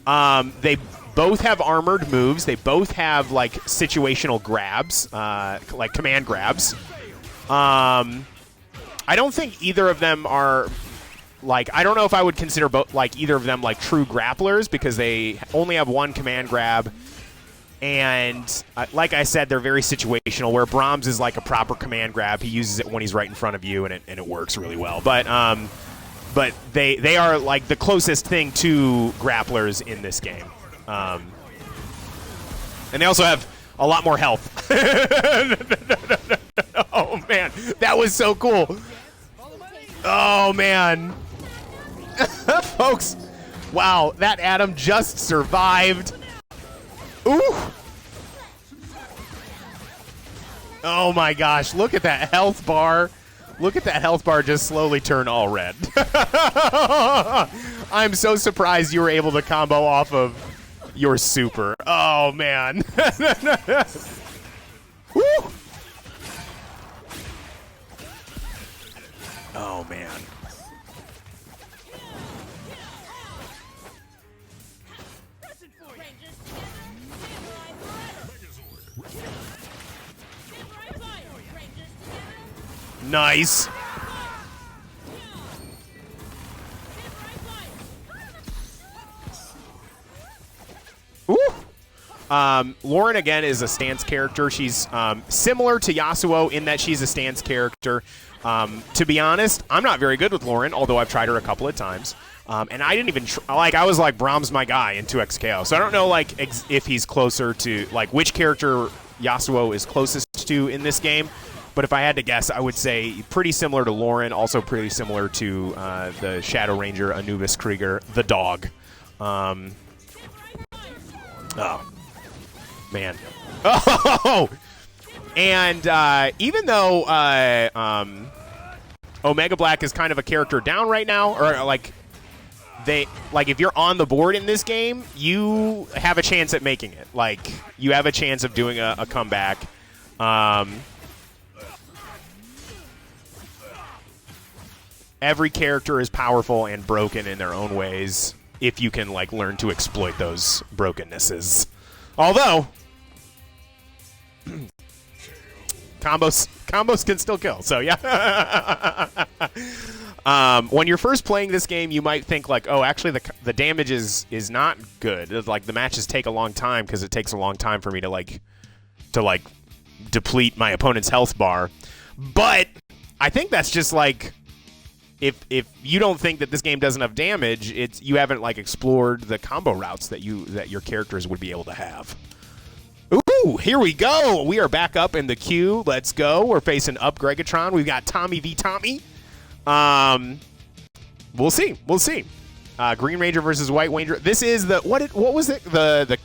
They both have armored moves. They both have, like, situational grabs, like command grabs. I don't think either of them are... Like, I don't know if I would consider either of them like true grapplers because they only have one command grab. And like I said, they're very situational, where Brahms is like a proper command grab. He uses it when he's right in front of you, and it works really well. But they are like the closest thing to grapplers in this game. And they also have a lot more health. Oh, man. That was so cool. Oh, man. Folks, wow, that Adam just survived. Ooh. Oh my gosh, look at that health bar. Look at that health bar just slowly turn all red. I'm so surprised you were able to combo off of your super. Oh man. Woo. Oh man. Nice. Ooh. Lauren, again, is a stance character. She's similar to Yasuo in that she's a stance character. To be honest, I'm not very good with Lauren, although I've tried her a couple of times. And I didn't even I was like, Brahm's my guy in 2XKO. So I don't know like if he's closer to like which character Yasuo is closest to in this game. But if I had to guess, I would say pretty similar to Lauren, also pretty similar to the Shadow Ranger Anubis Krieger, the dog. Oh man. Oh. And even though Omega Black is kind of a character down right now, or like if you're on the board in this game, you have a chance at making it. Like you have a chance of doing a comeback. Every character is powerful and broken in their own ways if you can like learn to exploit those brokennesses. Although combos can still kill, so yeah. When you're first playing this game, you might think like, oh, actually the damage is not good. It's like the matches take a long time because it takes a long time for me to deplete my opponent's health bar. But I think that's just like if you don't think that this game does enough damage, you haven't like explored the combo routes that your characters would be able to have. Ooh, here we go. We are back up in the queue. Let's go. We're facing up Gregatron. We've got Tommy v. Tommy. We'll see. We'll see. Green Ranger versus White Ranger. This is the what was it? The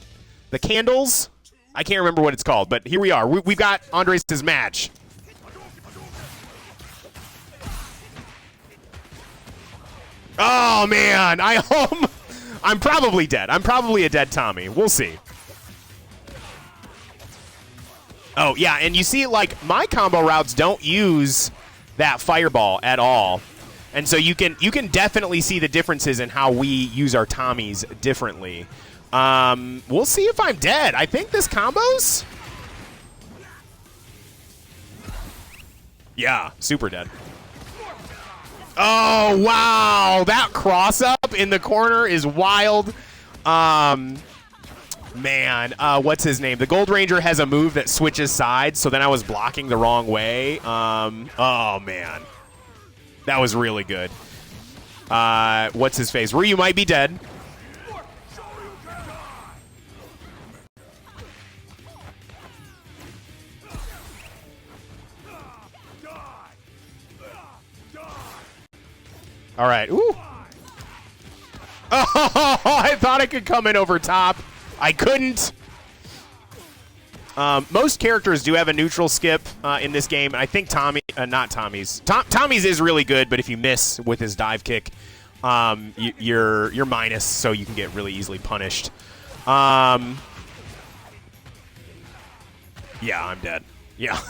candles? I can't remember what it's called, but here we are. We've got Andres' match. Oh man, I'm probably dead. I'm probably a dead Tommy. We'll see. Oh yeah, and you see, like my combo routes don't use that fireball at all, and so you can definitely see the differences in how we use our Tommies differently. We'll see if I'm dead. I think this combos. Yeah, super dead. Oh, wow. That cross-up in the corner is wild. Man, what's his name? The Gold Ranger has a move that switches sides, so then I was blocking the wrong way. Oh, man. That was really good. What's his face? Ryu might be dead. All right. Ooh. Oh, I thought I could come in over top. I couldn't. Most characters do have a neutral skip in this game. I think Tommy's is really good, but if you miss with his dive kick, you're minus, so you can get really easily punished. Yeah, I'm dead. Yeah.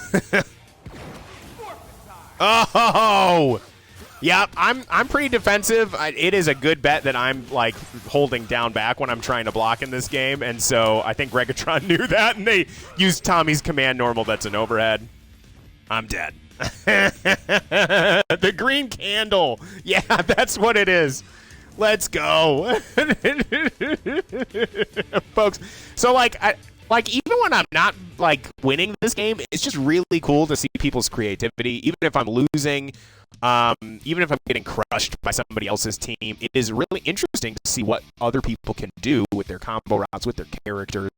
Oh. Yeah, I'm pretty defensive. It is a good bet that I'm like holding down back when I'm trying to block in this game, and so I think Gregatron knew that, and they used Tommy's command normal. That's an overhead. I'm dead. The green candle. Yeah, that's what it is. Let's go, folks. So like even when I'm not like winning this game, it's just really cool to see people's creativity. Even if I'm losing. Even if I'm getting crushed by somebody else's team, it is really interesting to see what other people can do with their combo routes, with their characters,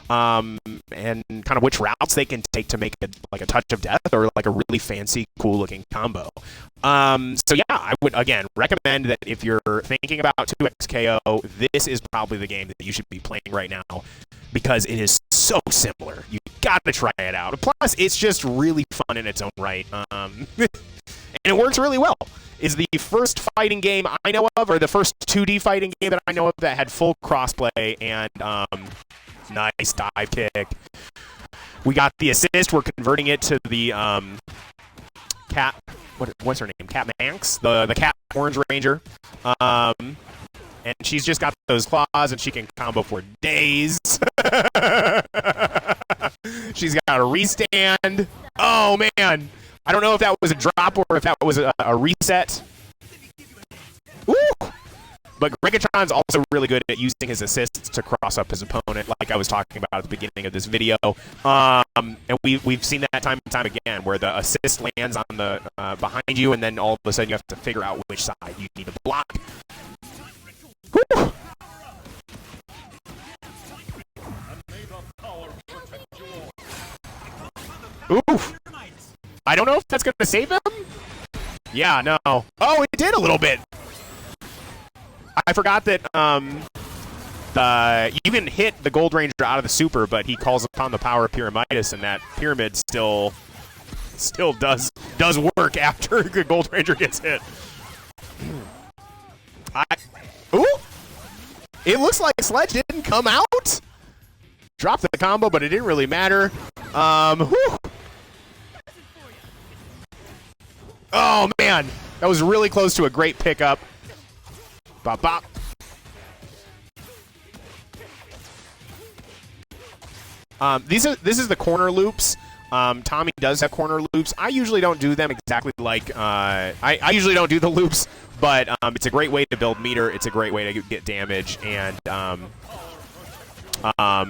and kind of which routes they can take to make it like a touch of death or like a really fancy, cool-looking combo. So yeah, I would, again, recommend that if you're thinking about 2XKO, this is probably the game that you should be playing right now because it is so similar. You got to try it out. Plus, it's just really fun in its own right. And it works really well. It's the first fighting game I know of, or the first 2D fighting game that I know of that had full crossplay and nice dive kick. We got the assist. We're converting it to the Cat. What's her name? Cat Manx, the Cat Orange Ranger. And she's just got those claws, and she can combo for days. She's got a restand. Oh man. I don't know if that was a drop or if that was a reset. Ooh! But Gregatron's also really good at using his assists to cross up his opponent, like I was talking about at the beginning of this video. And we've seen that time and time again, where the assist lands on the behind you, and then all of a sudden you have to figure out which side you need to block. Whew. Oof. I don't know if that's going to save him. Yeah, no. Oh, it did a little bit. I forgot that you can hit the Gold Ranger out of the super, but he calls upon the power of Pyramidas, and that pyramid still does work after the Gold Ranger gets hit. Ooh! It looks like Sledge didn't come out. Dropped the combo, but it didn't really matter. Whew. Oh, man. That was really close to a great pickup. Bop, bop. This is the corner loops. Tommy does have corner loops. I usually don't do them exactly like I usually don't do the loops, but it's a great way to build meter. It's a great way to get damage, and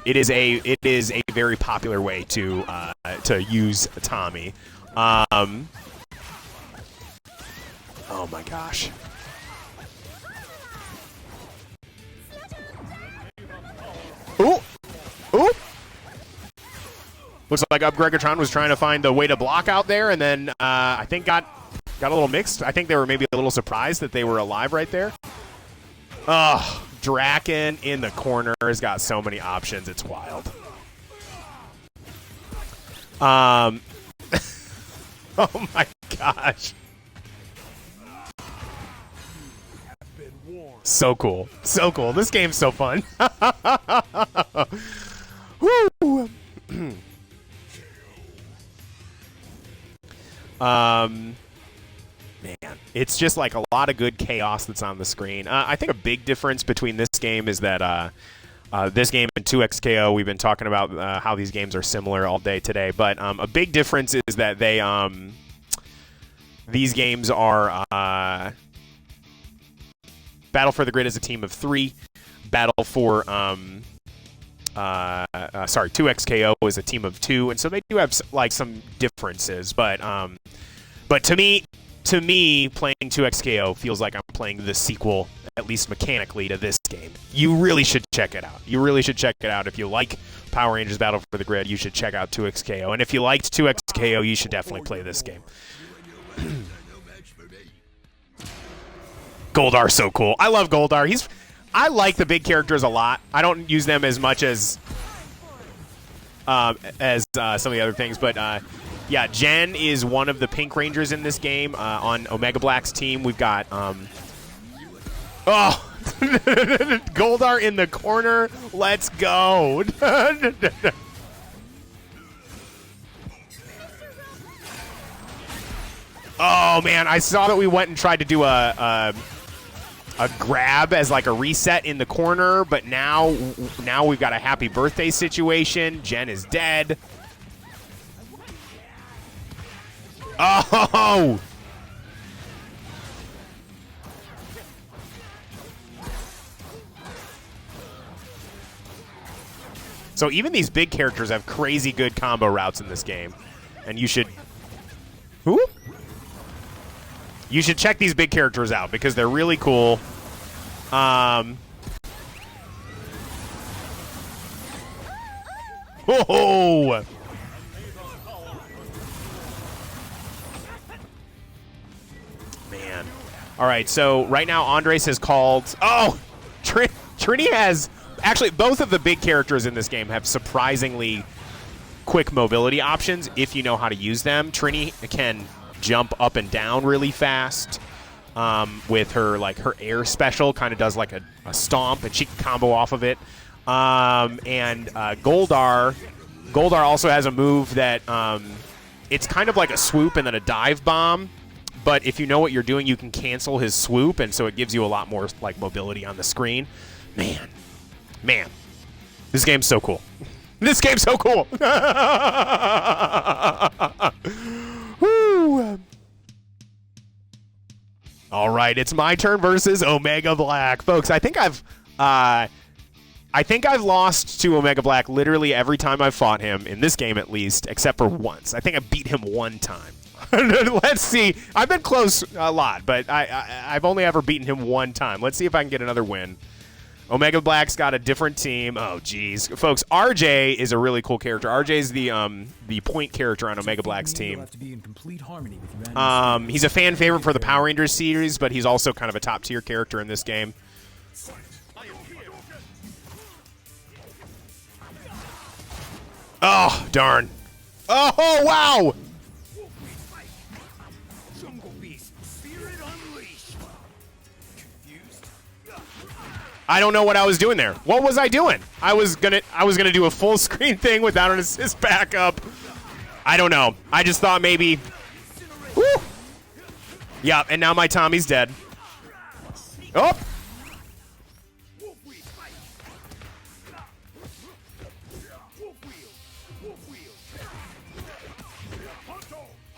it is a very popular way to use Tommy. Oh my gosh. Ooh! Ooh! Looks like Gregatron was trying to find a way to block out there, and then I think got a little mixed. I think they were maybe a little surprised that they were alive right there. Ugh. Draken in the corner has got so many options. It's wild. Oh my gosh. So cool. So cool. This game's so fun. Woo! Man, it's just like a lot of good chaos that's on the screen. I think a big difference between this game is that this game and 2XKO, we've been talking about how these games are similar all day today, but a big difference is that they these games are Battle for the Grid is a team of 3. Battle for 2XKO is a team of 2, and so they do have like some differences, but to me, playing 2XKO feels like I'm playing the sequel, at least mechanically, to this game. You really should check it out. You really should check it out. If you like Power Rangers Battle for the Grid, you should check out 2XKO. And if you liked 2XKO, you should definitely play this game. Goldar's so cool. I love Goldar. I like the big characters a lot. I don't use them as much as some of the other things, but yeah, Jen is one of the Pink Rangers in this game. On Omega Black's team, we've got Goldar in the corner. Let's go. Oh man, I saw that we went and tried to do a grab as like a reset in the corner, but now we've got a happy birthday situation. Jen is dead. Oh! So even these big characters have crazy good combo routes in this game, and you should. Who? You should check these big characters out because they're really cool. Oh! Man. All right, so right now Andres has called. Oh! Trini has. Actually, both of the big characters in this game have surprisingly quick mobility options if you know how to use them. Trini can jump up and down really fast with her air special, kind of does like a stomp, and she can combo off of it. And Goldar also has a move that it's kind of like a swoop and then a dive bomb, but if you know what you're doing, you can cancel his swoop, and so it gives you a lot more like mobility on the screen. Man, this game's so cool. This game's so cool. Woo. All right, it's my turn versus Omega Black, folks. I think I've lost to Omega Black literally every time I've fought him in this game, at least, except for once. I think I beat him one time. Let's see. I've been close a lot, but I've only ever beaten him one time. Let's see if I can get another win. Omega Black's got a different team. Oh, geez. Folks, RJ is a really cool character. RJ is the point character on Omega Black's team. He's a fan favorite for the Power Rangers series, but he's also kind of a top-tier character in this game. Oh, darn. Oh, wow! I don't know what I was doing there. What was I doing? I was gonna do a full screen thing without an assist backup. I don't know. I just thought maybe. Woo! Yeah, and now my Tommy's dead. Oh!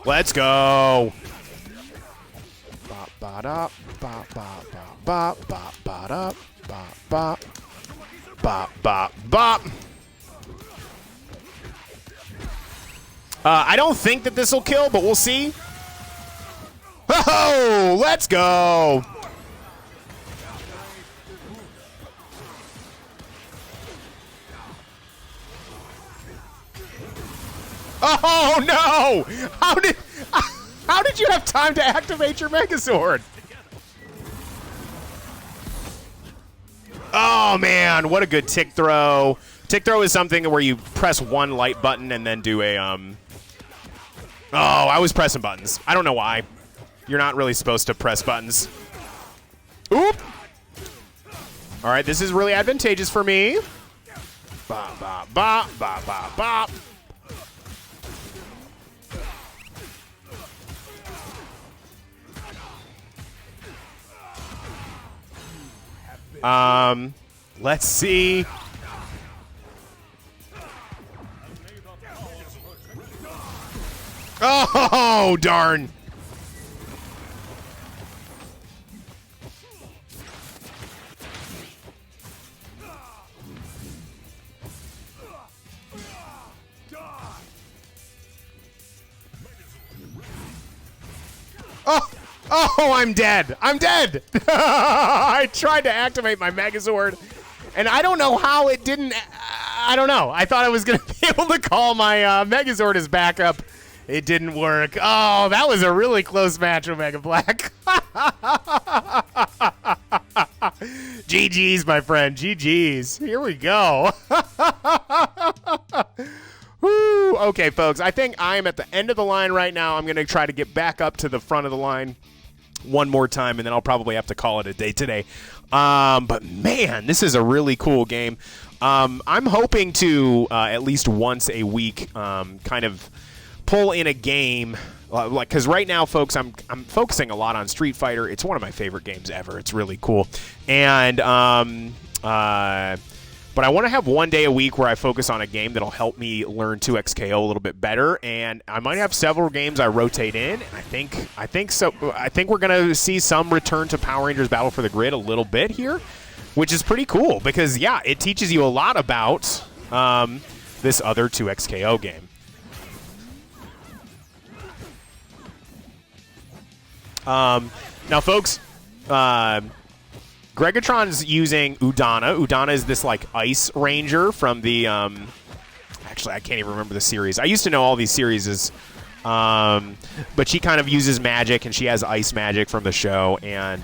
Let's go. Bop ba bop bop bop bop bop bop bop bop bop bop. I don't think that this will kill, but we'll see. Oh, let's go. Oh no! How did you have time to activate your Megazord? Oh man, what a good tick throw. Tick throw is something where you press one light button and then do a Oh, I was pressing buttons. I don't know why. You're not really supposed to press buttons. Oop! All right, this is really advantageous for me. Bop, bop, bop, bop, bop, bop. Let's see. Oh, darn. Oh, I'm dead. I'm dead. I tried to activate my Megazord, and I don't know how it didn't. I don't know. I thought I was going to be able to call my Megazord as backup. It didn't work. Oh, that was a really close match, Omega Black. GG's, my friend. GG's. Here we go. Woo. Okay, folks. I think I am at the end of the line right now. I'm going to try to get back up to the front of the line one more time, and then I'll probably have to call it a day today. But, man, this is a really cool game. I'm hoping to, at least once a week, kind of pull in a game. Because right now, folks, I'm focusing a lot on Street Fighter. It's one of my favorite games ever. It's really cool. And but I want to have one day a week where I focus on a game that'll help me learn 2XKO a little bit better. And I might have several games I rotate in. And I think so. I think we're gonna see some return to Power Rangers Battle for the Grid a little bit here, which is pretty cool because yeah, it teaches you a lot about this other 2XKO game. Now, folks, Gregatron's using Udana. Udana is this, like, ice ranger from the, actually, I can't even remember the series. I used to know all these series, but she kind of uses magic, and she has ice magic from the show, and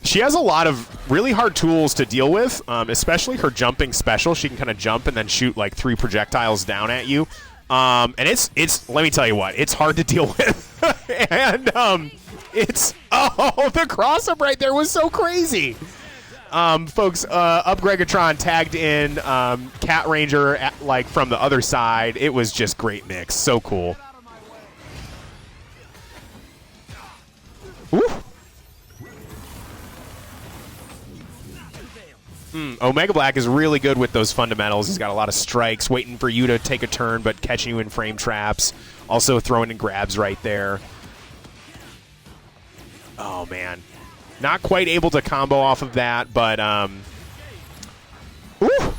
she has a lot of really hard tools to deal with, especially her jumping special. She can kind of jump and then shoot, like, 3 projectiles down at you. And it's let me tell you what, it's hard to deal with. And the cross-up right there was so crazy. Folks, Up Gregatron tagged in Cat Ranger like from the other side. It was just great mix. So cool. Woo. Omega Black is really good with those fundamentals. He's got a lot of strikes, waiting for you to take a turn, but catching you in frame traps. Also throwing in grabs right there. Oh, man. Not quite able to combo off of that, but, Ooh!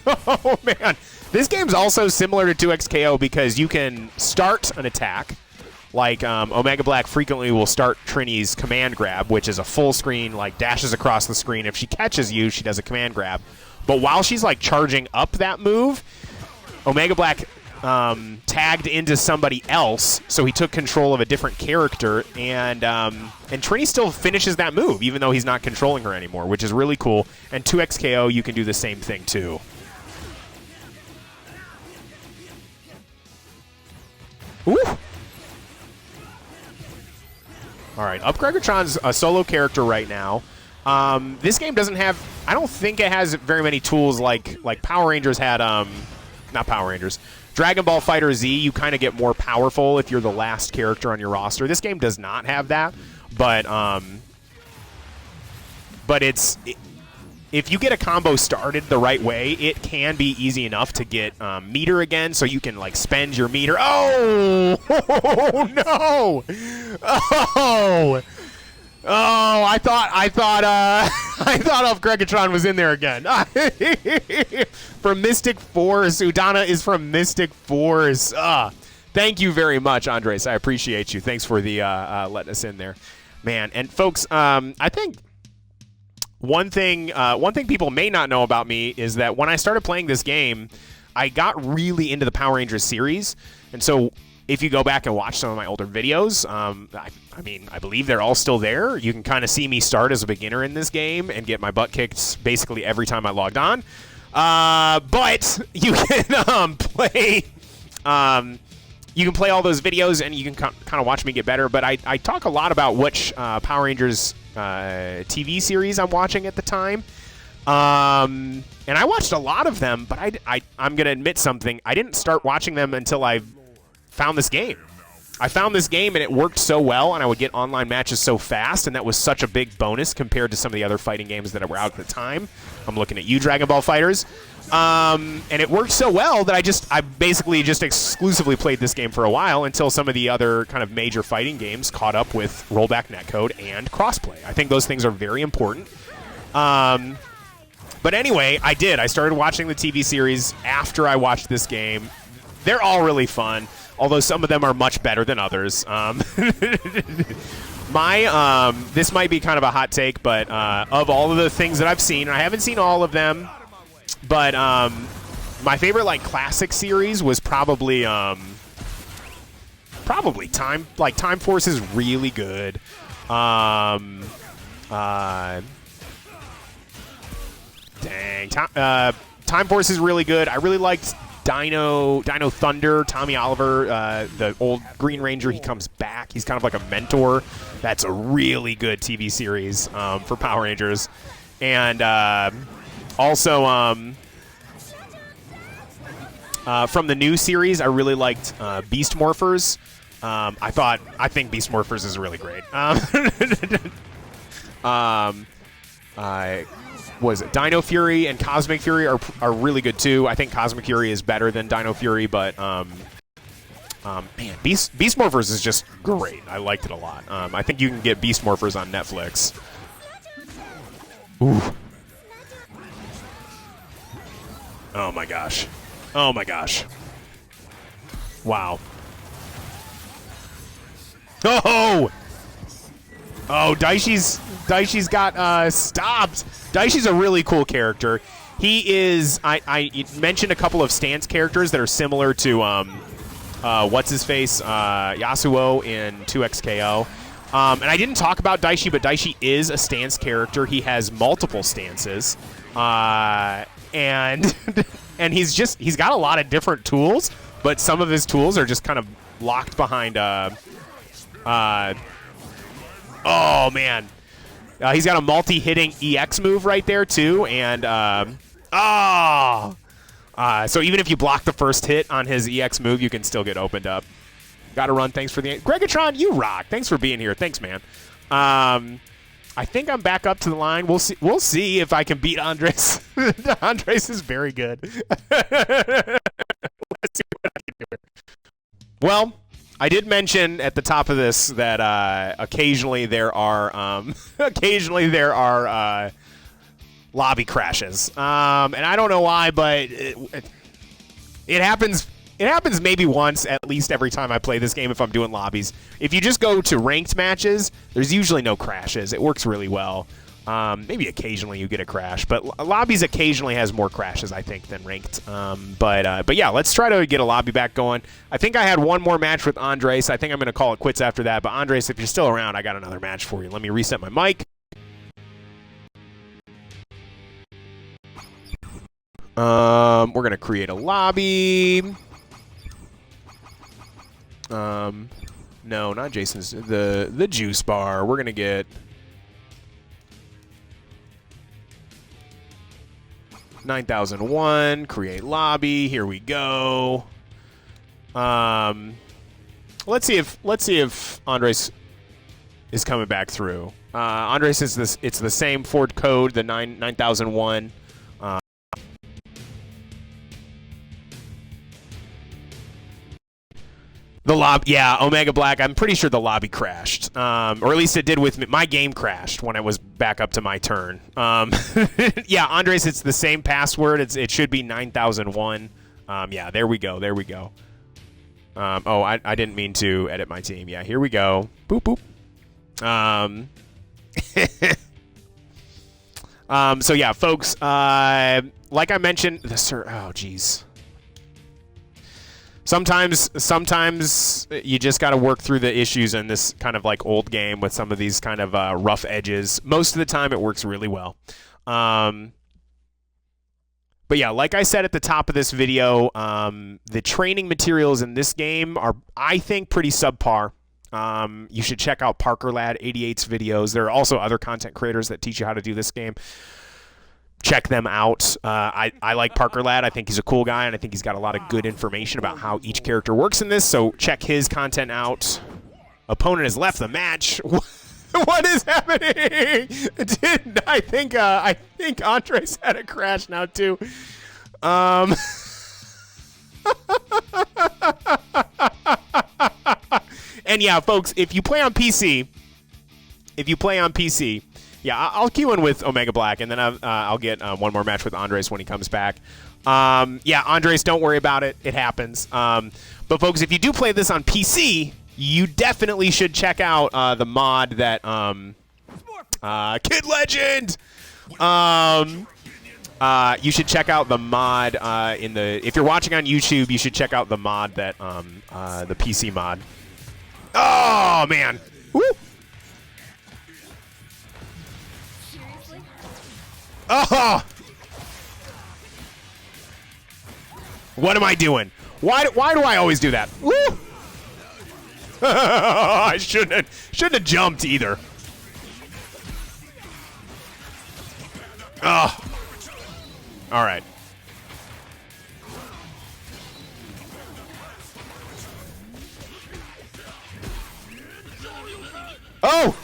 Oh, man. This game's also similar to 2XKO because you can start an attack. Like, Omega Black frequently will start Trini's command grab, which is a full screen, like, dashes across the screen. If she catches you, she does a command grab. But while she's, like, charging up that move, Omega Black tagged into somebody else, so he took control of a different character, and Trini still finishes that move, even though he's not controlling her anymore, which is really cool. And 2XKO, you can do the same thing, too. Ooh! All right, Gregatron's a solo character right now. This game doesn't have, I don't think it has very many tools like Power Rangers had, not Power Rangers, Dragon Ball Fighter Z. You kind of get more powerful if you're the last character on your roster. This game does not have that, but if you get a combo started the right way, it can be easy enough to get meter again, so you can like spend your meter. Oh, oh no! Oh, oh! I thought Gregatron was in there again. From Mystic Force, Udana is from Mystic Force. Thank you very much, Andres. I appreciate you. Thanks for the letting us in there, man. And folks, I think. One thing people may not know about me is that when I started playing this game, I got really into the Power Rangers series, and so if you go back and watch some of my older videos, I mean, I believe they're all still there. You can kind of see me start as a beginner in this game and get my butt kicked basically every time I logged on. But you can play. You can play all those videos, and you can kind of watch me get better. But I talk a lot about which Power Rangers TV series I'm watching at the time. And I watched a lot of them, but I'm going to admit something. I didn't start watching them until I found this game. I found this game, and it worked so well, and I would get online matches so fast, and that was such a big bonus compared to some of the other fighting games that were out at the time. I'm looking at you, Dragon Ball Fighters. And it worked so well that I basically just exclusively played this game for a while until some of the other kind of major fighting games caught up with rollback netcode and crossplay. I think those things are very important. But anyway, I did. I started watching the TV series after I watched this game. They're all really fun, although some of them are much better than others. This might be kind of a hot take, but of all of the things that I've seen, and I haven't seen all of them, but my favorite like classic series was probably Time Force is really good. Time Force is really good. I really liked Dino Thunder, Tommy Oliver, the old Green Ranger. He comes back. He's kind of like a mentor. That's a really good TV series for Power Rangers. And also, from the new series, I really liked Beast Morphers. I think Beast Morphers is really great. Was it Dino Fury and Cosmic Fury are really good too. I think Cosmic Fury is better than Dino Fury, but man, Beast Morphers is just great. I liked it a lot. I think you can get Beast Morphers on Netflix. Ooh. Oh my gosh. Oh my gosh. Wow. Oh! Oh, Daishi's got stopped. Daishi's a really cool character. He is. I mentioned a couple of stance characters that are similar to what's his face Yasuo in 2XKO. And I didn't talk about Daishi, but Daishi is a stance character. He has multiple stances, and and he's got a lot of different tools, but some of his tools are just kind of locked behind oh, man. He's got a multi-hitting EX move right there, too. And, so even if you block the first hit on his EX move, you can still get opened up. Gotta run. Thanks for the... Gregatron, you rock. Thanks for being here. Thanks, man. I think I'm back up to the line. We'll see if I can beat Andres. Andres is very good. Let's see what I can do. Well... I did mention at the top of this that occasionally there are lobby crashes, and I don't know why, but it happens. It happens maybe once at least every time I play this game if I'm doing lobbies. If you just go to ranked matches, there's usually no crashes. It works really well. Maybe occasionally you get a crash, but lobbies occasionally has more crashes, I think, than ranked. But yeah, let's try to get a lobby back going. I think I had one more match with Andres. I think I'm going to call it quits after that. But Andres, if you're still around, I got another match for you. Let me reset my mic. We're going to create a lobby. No, not Jason's. The juice bar. We're going to get... $9,001, create lobby. Here we go. Let's see if Andres is coming back through. Andres is this. It's the same Ford code, the 9001. The lobby, yeah, Omega Black. I'm pretty sure the lobby crashed, or at least it did with me. My game crashed when I was back up to my turn. Yeah, Andres, it's the same password. It should be 9001. Yeah, there we go. There we go. Oh, I didn't mean to edit my team. Yeah, here we go. Boop boop. So yeah, folks. Like I mentioned, oh geez. Sometimes you just got to work through the issues in this kind of like old game with some of these kind of rough edges. Most of the time, it works really well. But yeah, like I said at the top of this video, the training materials in this game are, I think, pretty subpar. You should check out Parker Lad 88's videos. There are also other content creators that teach you how to do this game. Check them out. I like Parker Lad. I think he's a cool guy, and I think he's got a lot of good information about how each character works in this, so check his content out. Opponent has left the match. What is happening? I think Andres had a crash now, too. And yeah, folks, if you play on PC, yeah, I'll queue in with Omega Black, and then I'll get one more match with Andres when he comes back. Yeah, Andres, don't worry about it. It happens. But, folks, if you do play this on PC, you definitely should check out the mod that Kid Legend. You should check out the mod if you're watching on YouTube, you should check out the mod that the PC mod. Oh, man. Woo! Oh! What am I doing? Why do I always do that? Woo! I shouldn't have jumped either. Oh. All right. Oh!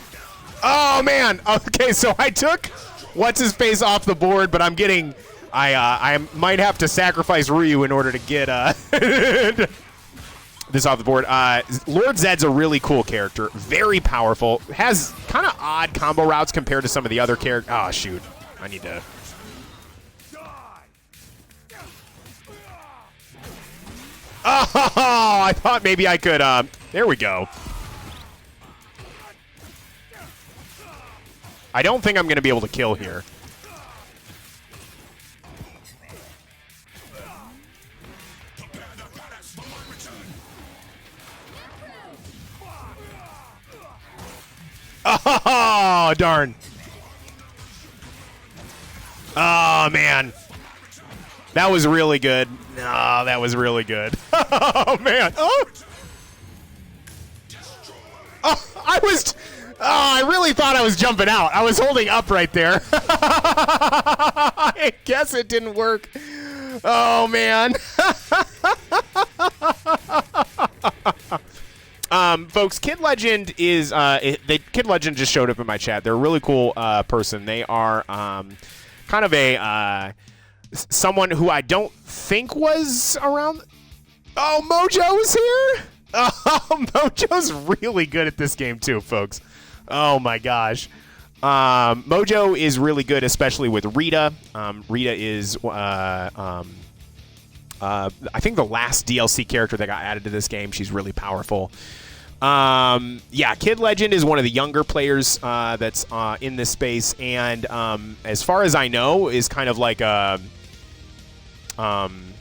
Oh man. Okay, so I took what's his face off the board, but I'm getting I might have to sacrifice Ryu in order to get this off the board. Lord Zed's a really cool character, very powerful, has kind of odd combo routes compared to some of the other characters. Oh shoot, I need to. Oh, I thought maybe I could. There we go. I don't think I'm going to be able to kill here. Oh, darn. Oh, man. That was really good. No, that was really good. Oh, man. Oh, I really thought I was jumping out. I was holding up right there. I guess it didn't work. Oh, man. Folks, Kid Legend is Kid Legend just showed up in my chat. They're a really cool person. They are kind of a someone who I don't think was around. Oh, Mojo is here. Oh, Mojo's really good at this game too, folks. Oh my gosh. Mojo is really good, especially with Rita. Rita is, I think, the last DLC character that got added to this game. She's really powerful. Yeah, Kid Legend is one of the younger players that's in this space, and as far as I know, is kind of like a kind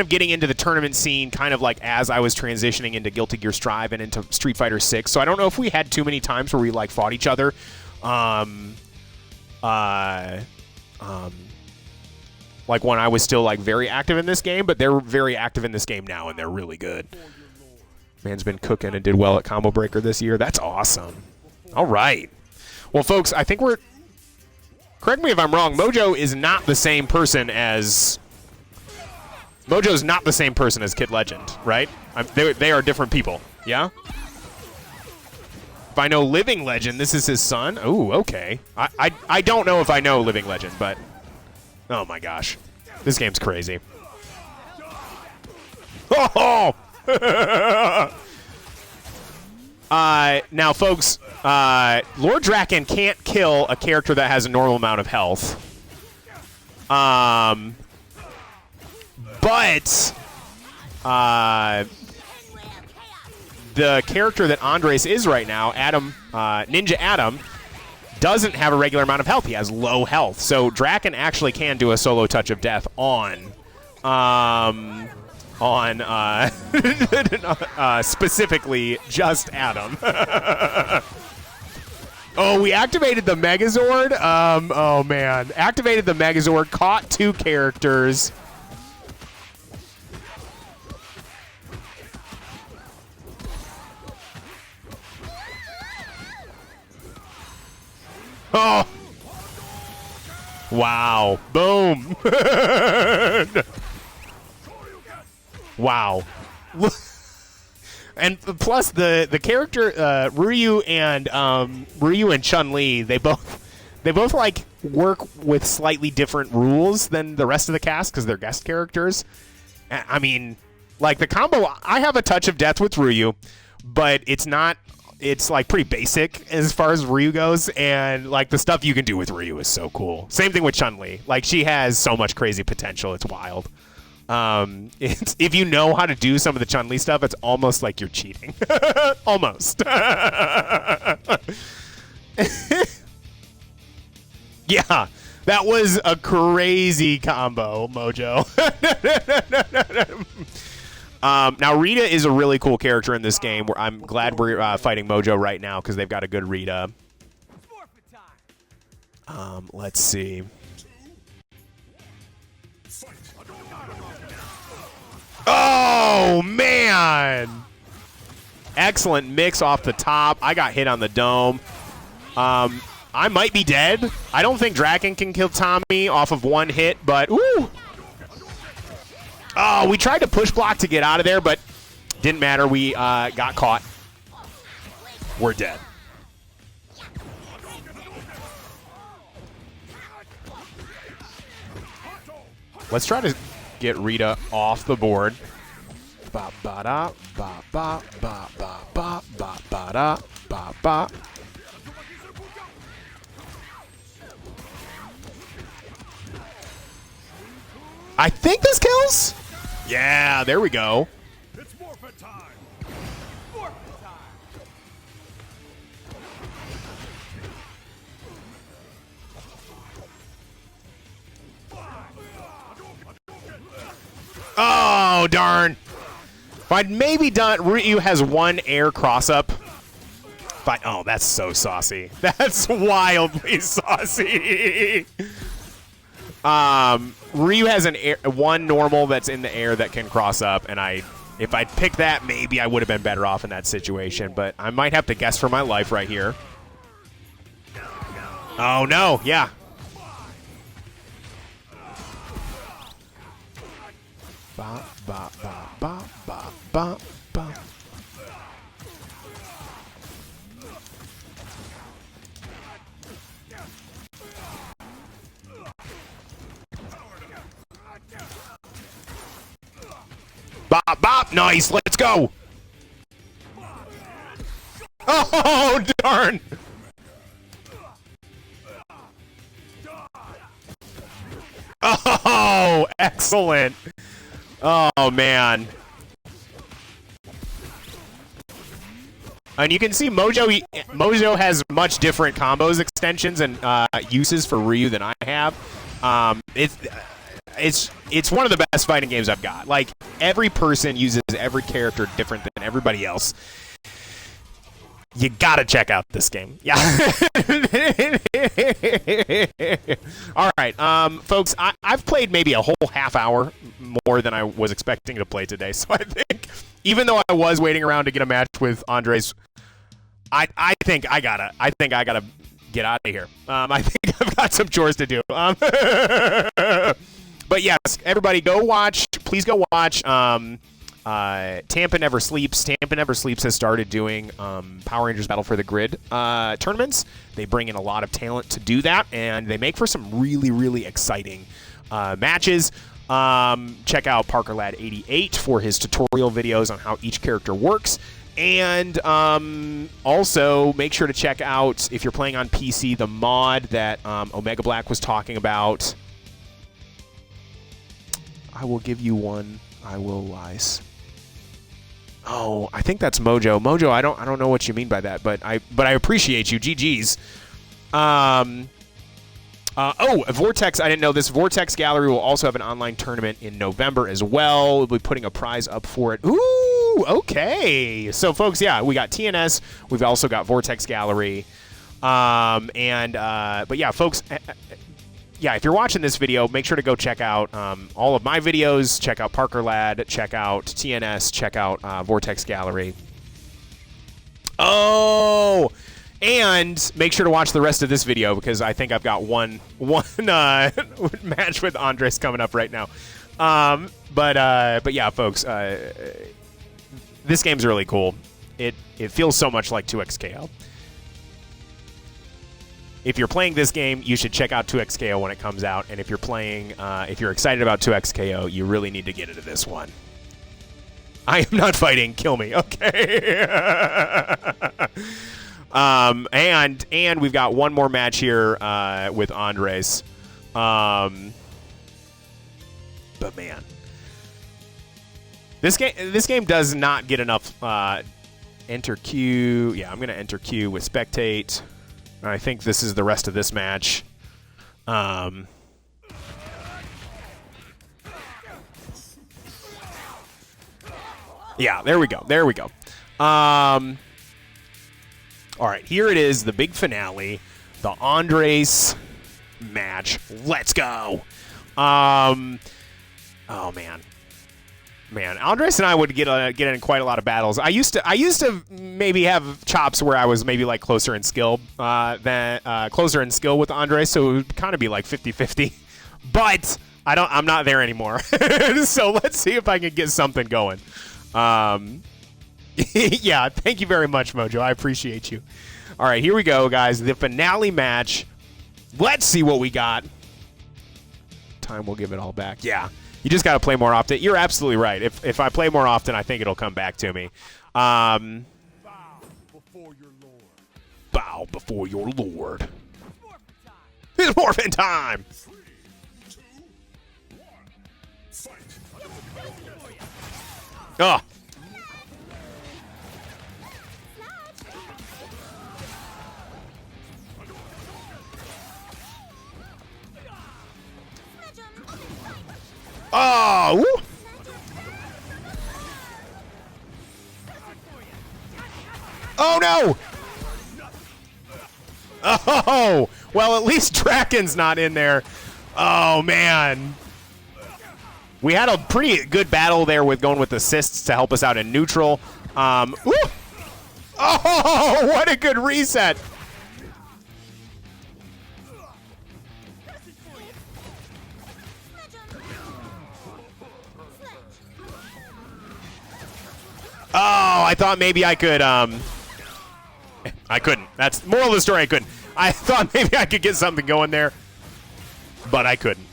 of getting into the tournament scene, kind of like as I was transitioning into Guilty Gear Strive and into Street Fighter 6. So I don't know if we had too many times where we like fought each other. Like when I was still like very active in this game, but they're very active in this game now, and they're really good. Man's been cooking and did well at Combo Breaker this year. That's awesome. All right. Well, folks, I think we're... Correct me if I'm wrong. Mojo is not the same person as... Mojo's not the same person as Kid Legend, right? They are different people, yeah? If I know Living Legend, this is his son? Ooh, okay. I don't know if I know Living Legend, but... Oh, my gosh. This game's crazy. Oh! Now, folks, Lord Draken can't kill a character that has a normal amount of health. But the character that Andres is right now, Adam, Ninja Adam, doesn't have a regular amount of health. He has low health. So Draken actually can do a solo touch of death on specifically just Adam. Oh, we activated the Megazord? Oh, man. Activated the Megazord, caught two characters. Oh! Wow. Boom. Wow. And plus the character Ryu and Chun-Li, they both like work with slightly different rules than the rest of the cast because they're guest characters. I mean, like the combo, I have a touch of death with Ryu, but it's like pretty basic as far as Ryu goes, and like the stuff you can do with Ryu is so cool. Same thing with Chun-Li. Like she has so much crazy potential. It's wild. If you know how to do some of the Chun-Li stuff, it's almost like you're cheating. Almost. Yeah, that was a crazy combo, Mojo. Now, Rita is a really cool character in this game. I'm glad we're fighting Mojo right now because they've got a good Rita. Let's see. Oh, man! Excellent mix off the top. I got hit on the dome. I might be dead. I don't think Draken can kill Tommy off of one hit, but... Ooh! Oh, we tried to push block to get out of there, but didn't matter. We got caught. We're dead. Let's try to get Rita off the board. Ba ba da ba ba ba ba ba ba ba da ba ba. I think this kills. Yeah, there we go.
It's forfeit time. Forfeit time.
Oh, darn. If I'd maybe done... Ryu has one air cross-up. But, oh, that's so saucy. That's wildly saucy. Ryu has one normal that's in the air that can cross up, and if I'd picked that, maybe I would have been better off in that situation, but I might have to guess for my life right here. Oh, no. Yeah. Ba, ba, ba, ba, ba, ba, ba. Ba, bop, bop. Nice. Let's go. Oh, darn. Oh, excellent. Oh, man. And you can see Mojo has much different combos, extensions, and uses for Ryu than I have. It's one of the best fighting games I've got. Like, every person uses every character different than everybody else. You gotta check out this game. Yeah. All right, folks, I've played maybe a whole half hour more than I was expecting to play today. So I think, even though I was waiting around to get a match with Andres, I think I gotta get out of here. I think I've got some chores to do. But yes, everybody, go watch. Please go watch. Tampa Never Sleeps. Tampa Never Sleeps has started doing Power Rangers Battle for the Grid tournaments. They bring in a lot of talent to do that, and they make for some really, really exciting matches. Check out ParkerLad88 for his tutorial videos on how each character works. And also, make sure to check out, if you're playing on PC, the mod that Omega Black was talking about. I will give you one. I will lies. Oh, I think that's Mojo. Mojo, I don't know what you mean by that, but I appreciate you. GG's. Vortex, I didn't know this. Vortex Gallery will also have an online tournament in November as well. We'll be putting a prize up for it. Ooh, okay. So, folks, yeah, we got TNS. We've also got Vortex Gallery. But yeah, folks, yeah, if you're watching this video, make sure to go check out all of my videos. Check out Parker Lad. Check out TNS. Check out Vortex Gallery. Oh, and make sure to watch the rest of this video, because I think I've got one match with Andres coming up right now. But yeah, folks, this game's really cool. It feels so much like 2XKO. If you're playing this game, you should check out 2XKO when it comes out. And if you're playing, if you're excited about 2XKO, you really need to get into this one. I am not fighting. Kill me. Okay. And we've got one more match here with Andres. But man, this game does not get enough enter queue. Yeah, I'm gonna enter queue with spectate. I think this is the rest of this match. Yeah, there we go. There we go. All right, here it is, the big finale, the Andres match. Let's go. Oh man. Man, Andres and I would get in quite a lot of battles. I used to maybe have chops where I was maybe like closer in skill with Andres, so it would kind of be like 50-50. But I'm not there anymore. So let's see if I can get something going. Yeah, thank you very much, Mojo. I appreciate you. All right, here we go, guys. The finale match. Let's see what we got. Time will give it all back. Yeah. You just got to play more often. You're absolutely right. If I play more often, I think it'll come back to me. Bow before your lord. Bow before your lord. It's morphin' time. 3, 2, 1, fight. Oh. Oh! Woo. Oh no! Oh! Well, at least Draken's not in there. Oh man. We had a pretty good battle there with going with assists to help us out in neutral. Woo. Oh, what a good reset. Oh, I thought maybe I could, I couldn't. That's moral of the story, I couldn't. I thought maybe I could get something going there, but I couldn't.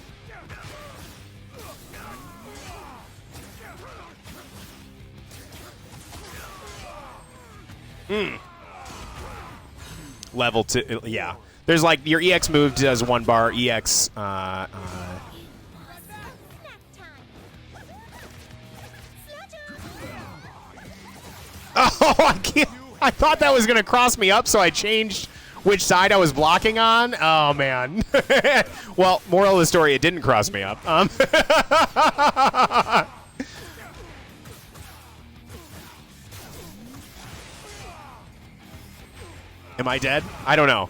Level 2, yeah. There's like your EX move does 1 bar, EX. Oh, I can't. I thought that was going to cross me up, so I changed which side I was blocking on. Oh, man. Well, moral of the story, it didn't cross me up. Am I dead? I don't know.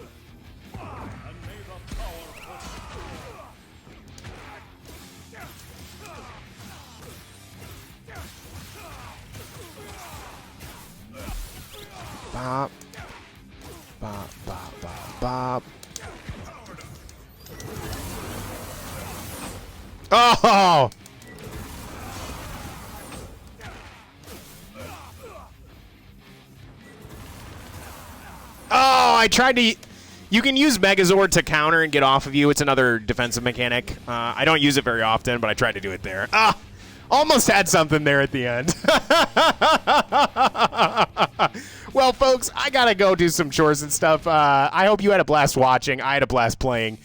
Bop. Bop, bop, bop, bop. Oh! Oh, I tried to... You can use Megazord to counter and get off of you. It's another defensive mechanic. I don't use it very often, but I tried to do it there. Ah! Almost had something there at the end. Well, folks, I got to go do some chores and stuff. I hope you had a blast watching. I had a blast playing.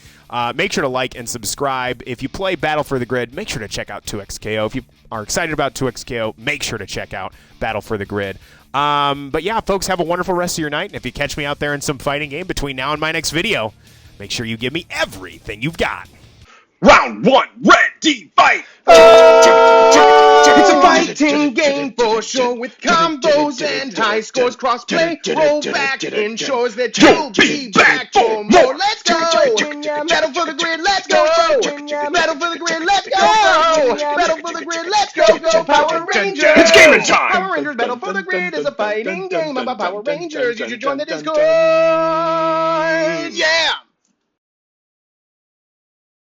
Make sure to like and subscribe. If you play Battle for the Grid, make sure to check out 2XKO. If you are excited about 2XKO, make sure to check out Battle for the Grid. But yeah, folks, have a wonderful rest of your night. And if you catch me out there in some fighting game between now and my next video, make sure you give me everything you've got.
Round 1, ready, fight!
It's a fighting game for sure, with combos and high scores, crossplay, roll back, ensures that you'll be back for more. Let's go! Battle for the Grid, let's go! Battle for the Grid, let's go! Battle for the Grid, let's go! Go Power Rangers!
It's gaming time!
Power Rangers Battle for the Grid is a fighting game about Power Rangers. You should join the Discord! Yeah!